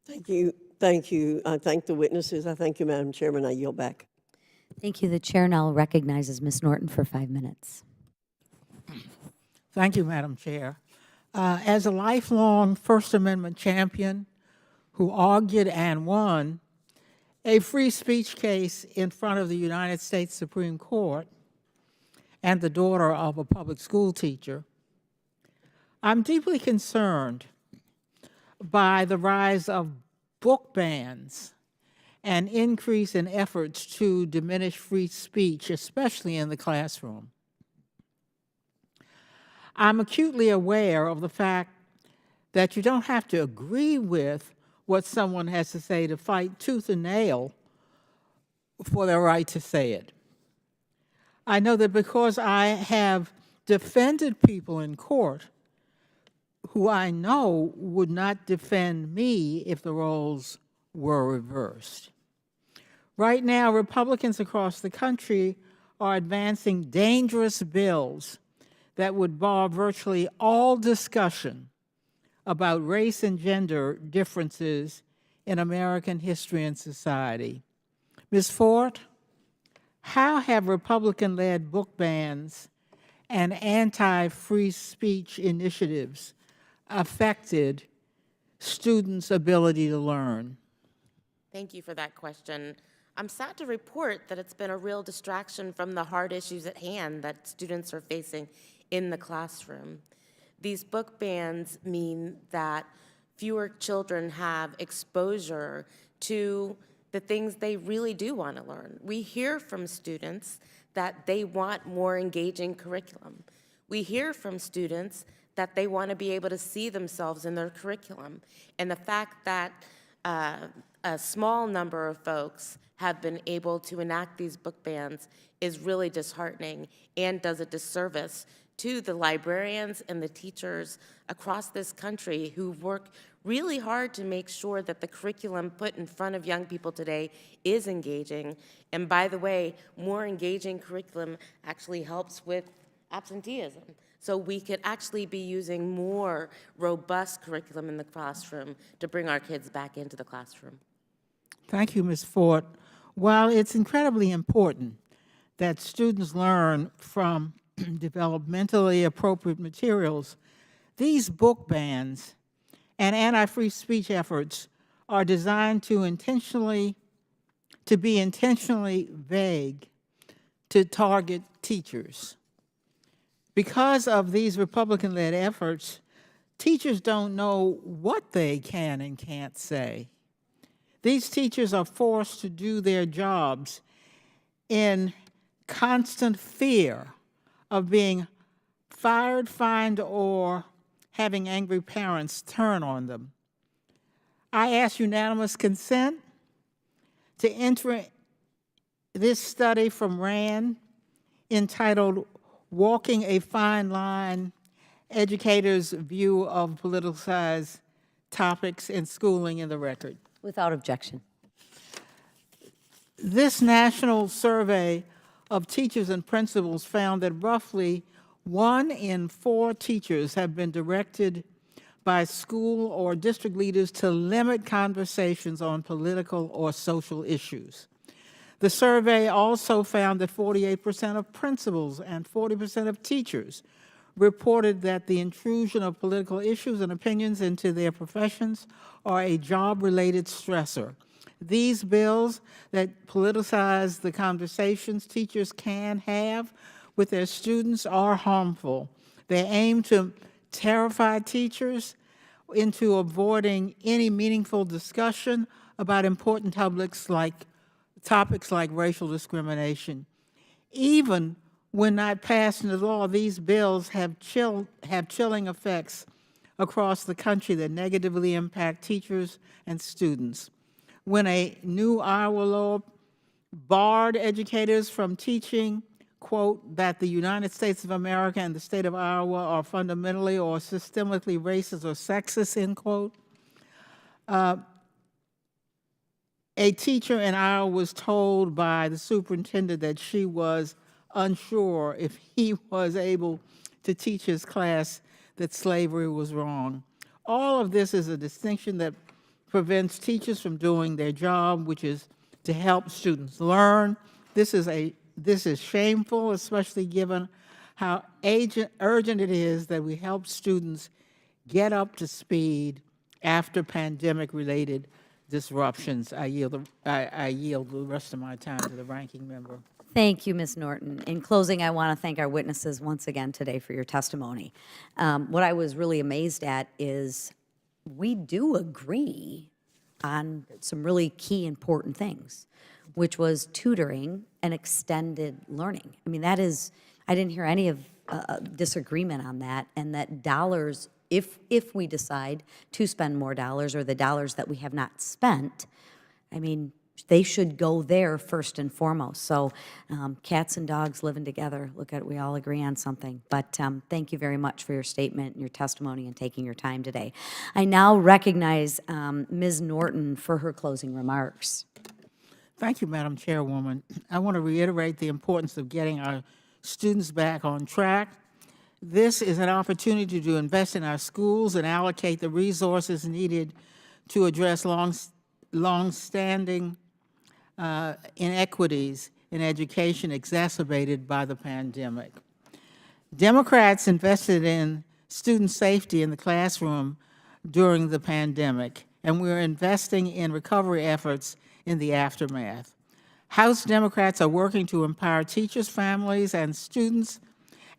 Thank you. Thank you. I thank the witnesses. I thank you, Madam Chairman. I yield back. Thank you. The chair now recognizes Ms. Norton for 5 minutes. Thank you, Madam Chair. As a lifelong First Amendment champion who argued and won a free speech case in front of the United States Supreme Court and the daughter of a public school teacher, I'm deeply concerned by the rise of book bans and increase in efforts to diminish free speech, especially in the classroom. I'm acutely aware of the fact that you don't have to agree with what someone has to say to fight tooth and nail for their right to say it. I know that because I have defended people in court who I know would not defend me if the roles were reversed. Right now, Republicans across the country are advancing dangerous bills that would bar virtually all discussion about race and gender differences in American history and society. Ms. Fort, how have Republican-led book bans and anti-free speech initiatives affected students' ability to learn? Thank you for that question. I'm sad to report that it's been a real distraction from the hard issues at hand that students are facing in the classroom. These book bans mean that fewer children have exposure to the things they really do want to learn. We hear from students that they want more engaging curriculum. We hear from students that they want to be able to see themselves in their curriculum. And the fact that a small number of folks have been able to enact these book bans is really disheartening and does a disservice to the librarians and the teachers across this country who work really hard to make sure that the curriculum put in front of young people today is engaging. And by the way, more engaging curriculum actually helps with absenteeism. So we could actually be using more robust curriculum in the classroom to bring our kids back into the classroom. Thank you, Ms. Fort. While it's incredibly important that students learn from developmentally appropriate materials, these book bans and anti-free speech efforts are designed to be intentionally vague to target teachers. Because of these Republican-led efforts, teachers don't know what they can and can't say. These teachers are forced to do their jobs in constant fear of being fired, fined, or having angry parents turn on them. I ask unanimous consent to enter this study from RAND entitled Walking a Fine Line, Educators' View of Politicized Topics in Schooling in the record. Without objection. This national survey of teachers and principals found that roughly 1 in 4 teachers have been directed by school or district leaders to limit conversations on political or social issues. The survey also found that 48% of principals and 40% of teachers reported that the intrusion of political issues and opinions into their professions are a job-related stressor. These bills that politicize the conversations teachers can have with their students are harmful. They aim to terrify teachers into avoiding any meaningful discussion about important topics like racial discrimination. Even when not passed into law, these bills have chilling effects across the country that negatively impact teachers and students. When a new Iowa law barred educators from teaching, quote, that the United States of America and the state of Iowa are fundamentally or systemically racist or sexist, end quote, a teacher in Iowa was told by the superintendent that she was unsure if he was able to teach his class that slavery was wrong. All of this is a distinction that prevents teachers from doing their job, which is to help students learn. This is shameful, especially given how urgent it is that we help students get up to speed after pandemic-related disruptions. I yield the rest of my time to the ranking member. Thank you, Ms. Norton. In closing, I want to thank our witnesses once again today for your testimony. What I was really amazed at is we do agree on some really key important things, which was tutoring and extended learning. I mean, that is, I didn't hear any of disagreement on that, and that dollars, if we decide to spend more dollars, or the dollars that we have not spent, I mean, they should go there first and foremost. So cats and dogs living together, look at, we all agree on something. But thank you very much for your statement and your testimony and taking your time today. I now recognize Ms. Norton for her closing remarks. Thank you, Madam Chairwoman. I want to reiterate the importance of getting our students back on track. This is an opportunity to invest in our schools and allocate the resources needed to address long-standing inequities in education exacerbated by the pandemic. Democrats invested in student safety in the classroom during the pandemic, and we're investing in recovery efforts in the aftermath. House Democrats are working to empower teachers, families, and students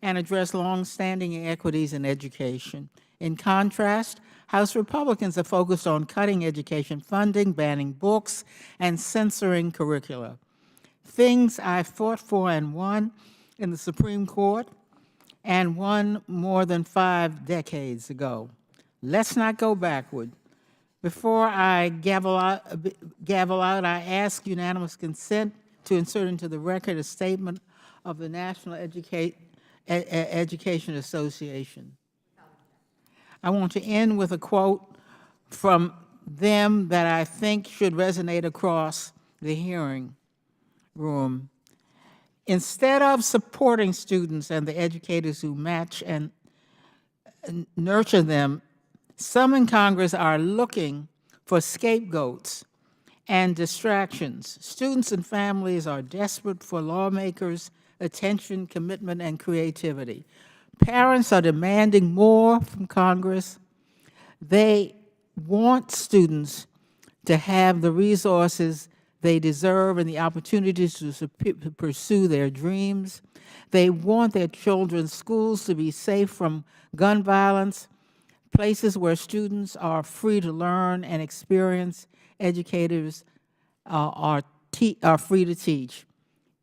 and address long-standing inequities in education. In contrast, House Republicans are focused on cutting education funding, banning books, and censoring curricula. Things I fought for and won in the Supreme Court and won more than 5 decades ago. Let's not go backward. Before I gavel out, I ask unanimous consent to insert into the record a statement of the National Education Association. I want to end with a quote from them that I think should resonate across the hearing room. Instead of supporting students and the educators who match and nurture them, some in Congress are looking for scapegoats and distractions. Students and families are desperate for lawmakers' attention, commitment, and creativity. Parents are demanding more from Congress. They want students to have the resources they deserve and the opportunities to pursue their dreams. They want their children's schools to be safe from gun violence, places where students are free to learn and experience, educators are free to teach.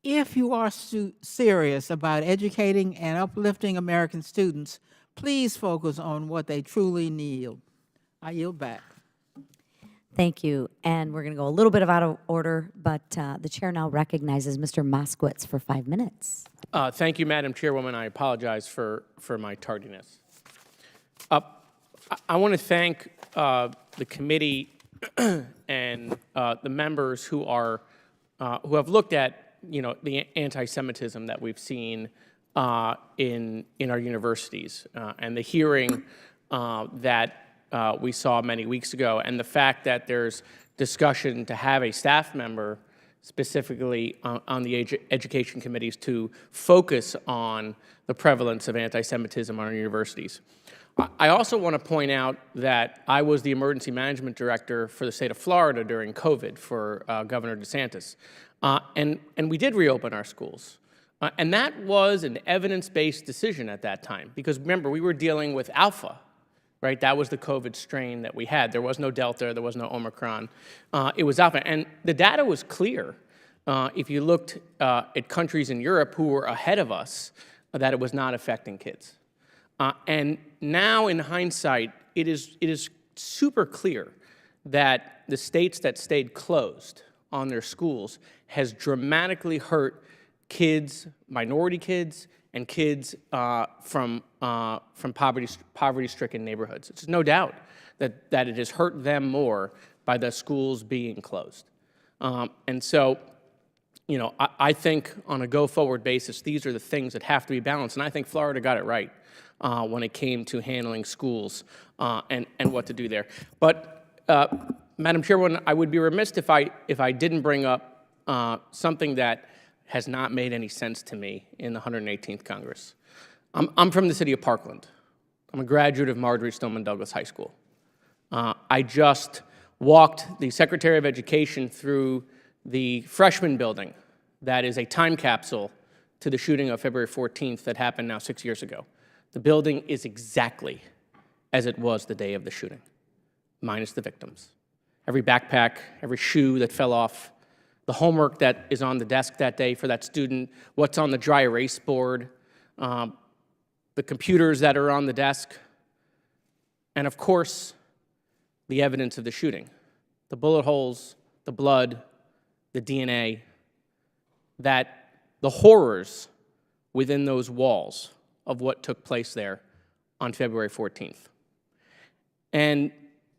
If you are serious about educating and uplifting American students, please focus on what they truly need. I yield back. Thank you. And we're going to go a little bit out of order, but the chair now recognizes Mr. Moskowitz for 5 minutes. Thank you, Madam Chairwoman. I apologize for my tardiness. I want to thank the committee and the members who have looked at the anti-Semitism that we've seen in our universities and the hearing that we saw many weeks ago, and the fact that there's discussion to have a staff member specifically on the education committees to focus on the prevalence of anti-Semitism on our universities. I also want to point out that I was the emergency management director for the state of Florida during COVID for Governor DeSantis. And we did reopen our schools. And that was an evidence-based decision at that time, because remember, we were dealing with Alpha, right? That was the COVID strain that we had. There was no Delta, there was no Omicron. It was Alpha, and the data was clear. If you looked at countries in Europe who were ahead of us, that it was not affecting kids. And now, in hindsight, it is super clear that the states that stayed closed on their schools has dramatically hurt kids, minority kids, and kids from poverty-stricken neighborhoods. There's no doubt that it has hurt them more by the schools being closed. And so, I think on a go-forward basis, these are the things that have to be balanced, and I think Florida got it right when it came to handling schools and what to do there. But Madam Chairwoman, I would be remiss if I didn't bring up something that has not made any sense to me in the 118th Congress. I'm from the city of Parkland. I'm a graduate of Marjorie Stoneman Douglas High School. I just walked the Secretary of Education through the freshman building that is a time capsule to the shooting of February 14th that happened now 6 years ago. The building is exactly as it was the day of the shooting. minus the victims. Every backpack, every shoe that fell off, the homework that is on the desk that day for that student, what's on the dry erase board, the computers that are on the desk, and of course, the evidence of the shooting. The bullet holes, the blood, the DNA, that the horrors within those walls of what took place there on February 14th. And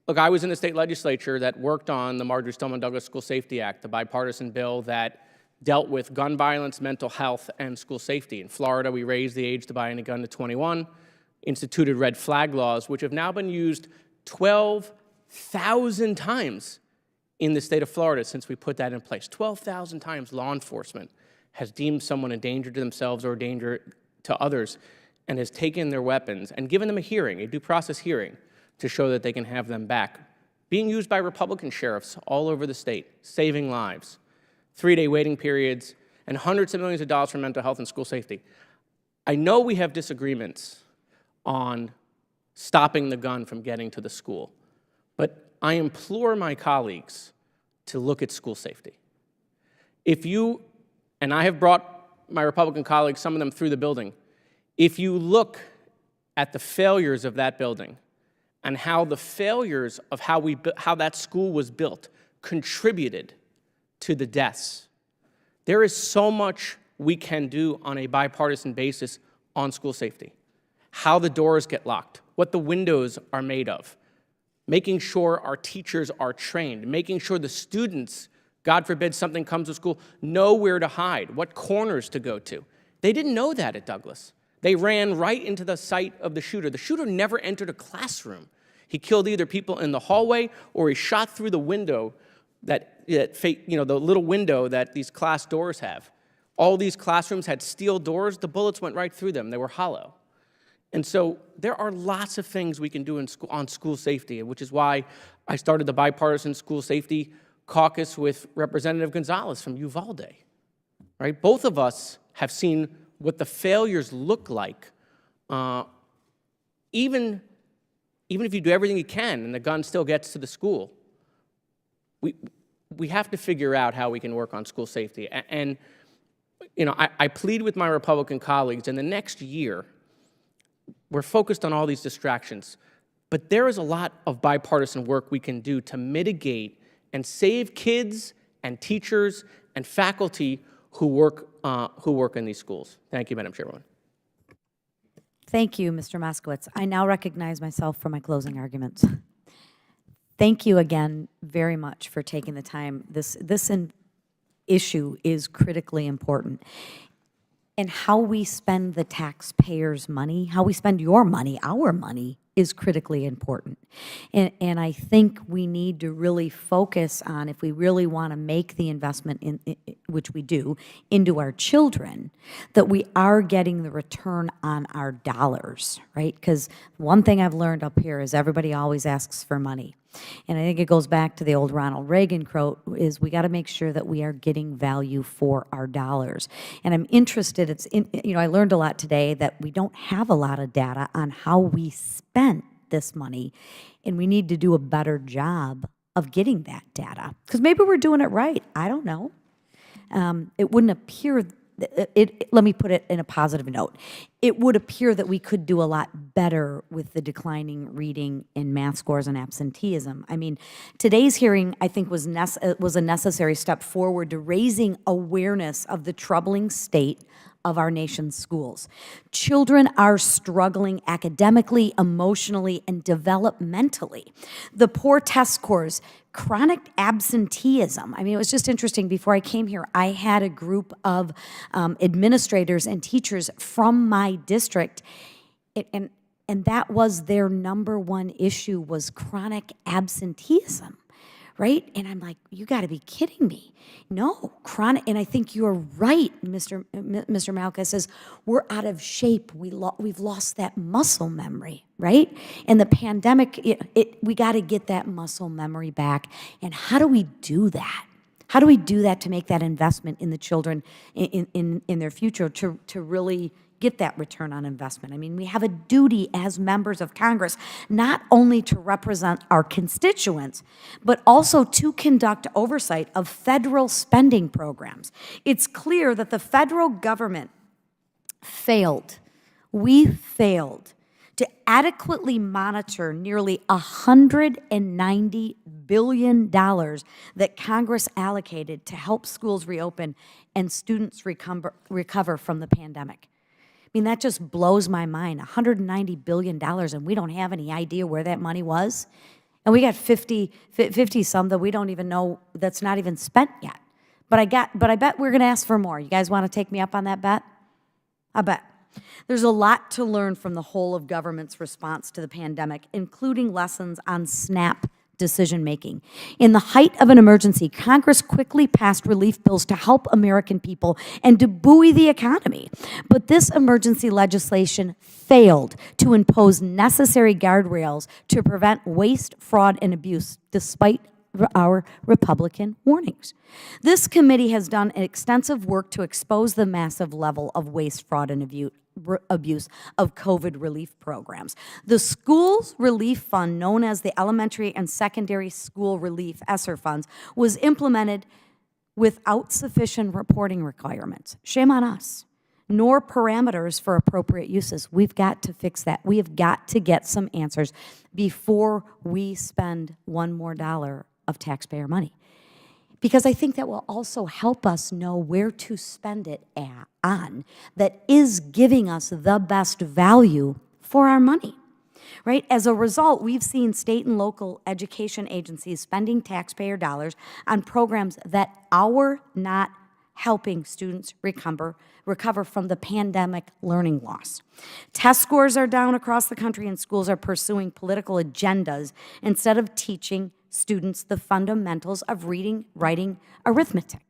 look, I was in the state legislature that worked on the Marjorie Stoneman Douglas School Safety Act, the bipartisan bill that dealt with gun violence, mental health, and school safety. In Florida, we raised the age to buy a gun to 21, instituted red flag laws, which have now been used 12,000 times in the state of Florida since we put that in place. 12,000 times law enforcement has deemed someone a danger to themselves or a danger to others and has taken their weapons and given them a hearing, a due process hearing, to show that they can have them back. Being used by Republican sheriffs all over the state, saving lives, 3-day waiting periods, and hundreds of millions of dollars for mental health and school safety. I know we have disagreements on stopping the gun from getting to the school, but I implore my colleagues to look at school safety. If you, and I have brought my Republican colleagues, some of them through the building, if you look at the failures of that building and how the failures of how that school was built contributed to the deaths, there is so much we can do on a bipartisan basis on school safety. How the doors get locked, what the windows are made of, making sure our teachers are trained, making sure the students, God forbid something comes to school, know where to hide, what corners to go to. They didn't know that at Douglas. They ran right into the site of the shooter. The shooter never entered a classroom. He killed either people in the hallway or he shot through the window the little window that these class doors have. All these classrooms had steel doors. The bullets went right through them. They were hollow. And so there are lots of things we can do on school safety, which is why I started the bipartisan school safety caucus with Representative Gonzalez from Uvalde. Right? Both of us have seen what the failures look like, even if you do everything you can and the gun still gets to the school. We have to figure out how we can work on school safety. And I plead with my Republican colleagues, in the next year, we're focused on all these distractions, but there is a lot of bipartisan work we can do to mitigate and save kids and teachers and faculty who work in these schools. Thank you, Madam Chairwoman. Thank you, Mr. Moskowitz. I now recognize myself for my closing arguments. Thank you again very much for taking the time. This issue is critically important. And how we spend the taxpayers' money, how we spend your money, our money, is critically important. And I think we need to really focus on, if we really want to make the investment, in which we do, into our children, that we are getting the return on our dollars, right? Because one thing I've learned up here is everybody always asks for money. And I think it goes back to the old Ronald Reagan quote, is we got to make sure that we are getting value for our dollars. And I'm interested, I learned a lot today that we don't have a lot of data on how we spent this money, and we need to do a better job of getting that data. Because maybe we're doing it right, I don't know. It wouldn't appear, let me put it in a positive note. It would appear that we could do a lot better with the declining reading and math scores and absenteeism. I mean, today's hearing, I think, was a necessary step forward to raising awareness of the troubling state of our nation's schools. Children are struggling academically, emotionally, and developmentally. The poor test scores, chronic absenteeism. I mean, it was just interesting. Before I came here, I had a group of administrators and teachers from my district, and that was their number one issue, was chronic absenteeism. Right? And I'm like, you got to be kidding me. No, chronic, and I think you're right, Mr. Malkus, says we're out of shape. We've lost that muscle memory, right? And the pandemic, we got to get that muscle memory back. And how do we do that? How do we do that to make that investment in the children in their future to really get that return on investment. I mean, we have a duty as members of Congress not only to represent our constituents, but also to conduct oversight of federal spending programs. It's clear that the federal government failed. We failed to adequately monitor nearly $190 billion that Congress allocated to help schools reopen and students recover from the pandemic. I mean, that just blows my mind. $190 billion, and we don't have any idea where that money was. And we got 50 some that we don't even know that's not even spent yet. But I bet we're going to ask for more. You guys want to take me up on that bet? I bet. There's a lot to learn from the whole of government's response to the pandemic, including lessons on SNAP decision-making. In the height of an emergency, Congress quickly passed relief bills to help American people and to buoy the economy. But this emergency legislation failed to impose necessary guardrails to prevent waste, fraud, and abuse, despite our Republican warnings. This committee has done extensive work to expose the massive level of waste, fraud, and abuse of COVID relief programs. The Schools Relief Fund, known as the Elementary and Secondary School Relief Esser funds, was implemented without sufficient reporting requirements. Shame on us. Nor parameters for appropriate uses. We've got to fix that. We have got to get some answers before we spend one more dollar of taxpayer money. Because I think that will also help us know where to spend it on that is giving us the best value for our money, right? As a result, we've seen state and local education agencies spending taxpayer dollars on programs that are not helping students recover from the pandemic learning loss. Test scores are down across the country, and schools are pursuing political agendas instead of teaching students the fundamentals of reading, writing, arithmetic.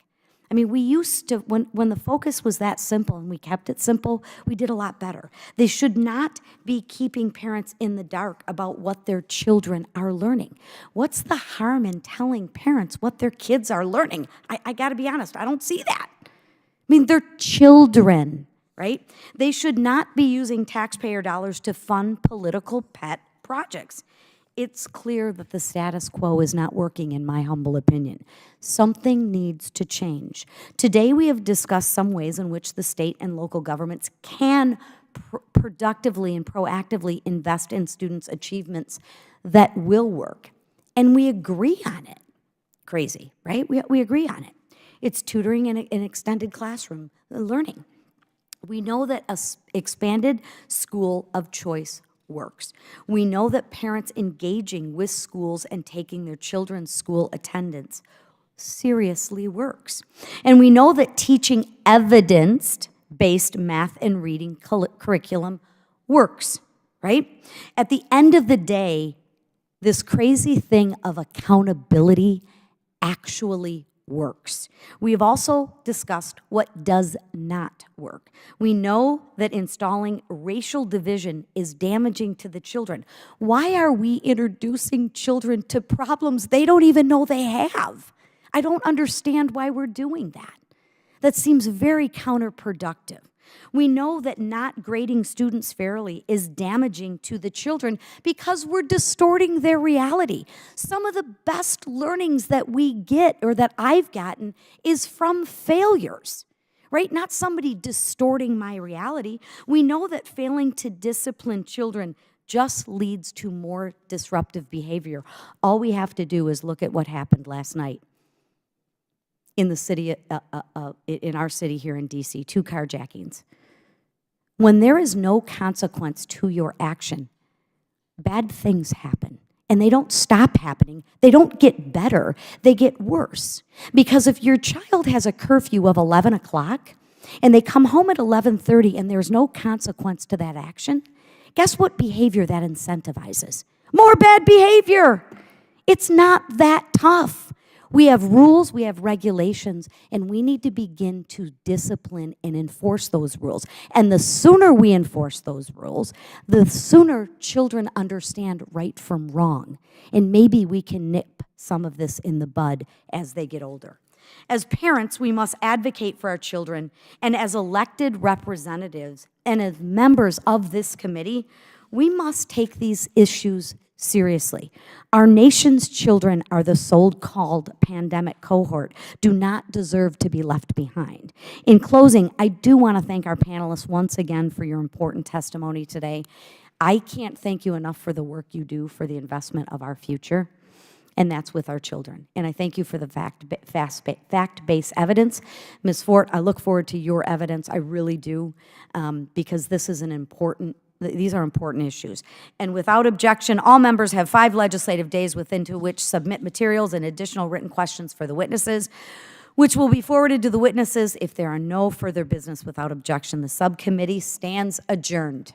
I mean, we used to, when the focus was that simple and we kept it simple, we did a lot better. They should not be keeping parents in the dark about what their children are learning. What's the harm in telling parents what their kids are learning? I gotta be honest, I don't see that. I mean, they're children, right? They should not be using taxpayer dollars to fund political pet projects. It's clear that the status quo is not working, in my humble opinion. Something needs to change. Today, we have discussed some ways in which the state and local governments can productively and proactively invest in students' achievements that will work. And we agree on it. Crazy, right? We agree on it. It's tutoring and extended classroom learning. We know that an expanded school of choice works. We know that parents engaging with schools and taking their children's school attendance seriously works. And we know that teaching evidence-based math and reading curriculum works, right? At the end of the day, this crazy thing of accountability actually works. We have also discussed what does not work. We know that installing racial division is damaging to the children. Why are we introducing children to problems they don't even know they have? I don't understand why we're doing that. That seems very counterproductive. We know that not grading students fairly is damaging to the children because we're distorting their reality. Some of the best learnings that we get, or that I've gotten, is from failures, right? Not somebody distorting my reality. We know that failing to discipline children just leads to more disruptive behavior. All we have to do is look at what happened last night in the city, in our city here in DC, 2 carjackings. When there is no consequence to your action, bad things happen. And they don't stop happening. They don't get better. They get worse. Because if your child has a curfew of 11 o'clock and they come home at 11:30 and there's no consequence to that action, guess what behavior that incentivizes? More bad behavior. It's not that tough. We have rules, we have regulations, and we need to begin to discipline and enforce those rules. And the sooner we enforce those rules, the sooner children understand right from wrong. And maybe we can nip some of this in the bud as they get older. As parents, we must advocate for our children, and as elected representatives and as members of this committee, we must take these issues seriously. Our nation's children are the so-called pandemic cohort, do not deserve to be left behind. In closing, I do want to thank our panelists once again for your important testimony today. I can't thank you enough for the work you do for the investment of our future, and that's with our children. And I thank you for the fact-based evidence. Ms. Fort, I look forward to your evidence, I really do, because this is these are important issues. And without objection, all members have 5 legislative days within to which submit materials and additional written questions for the witnesses, which will be forwarded to the witnesses. If there are no further business without objection, the subcommittee stands adjourned.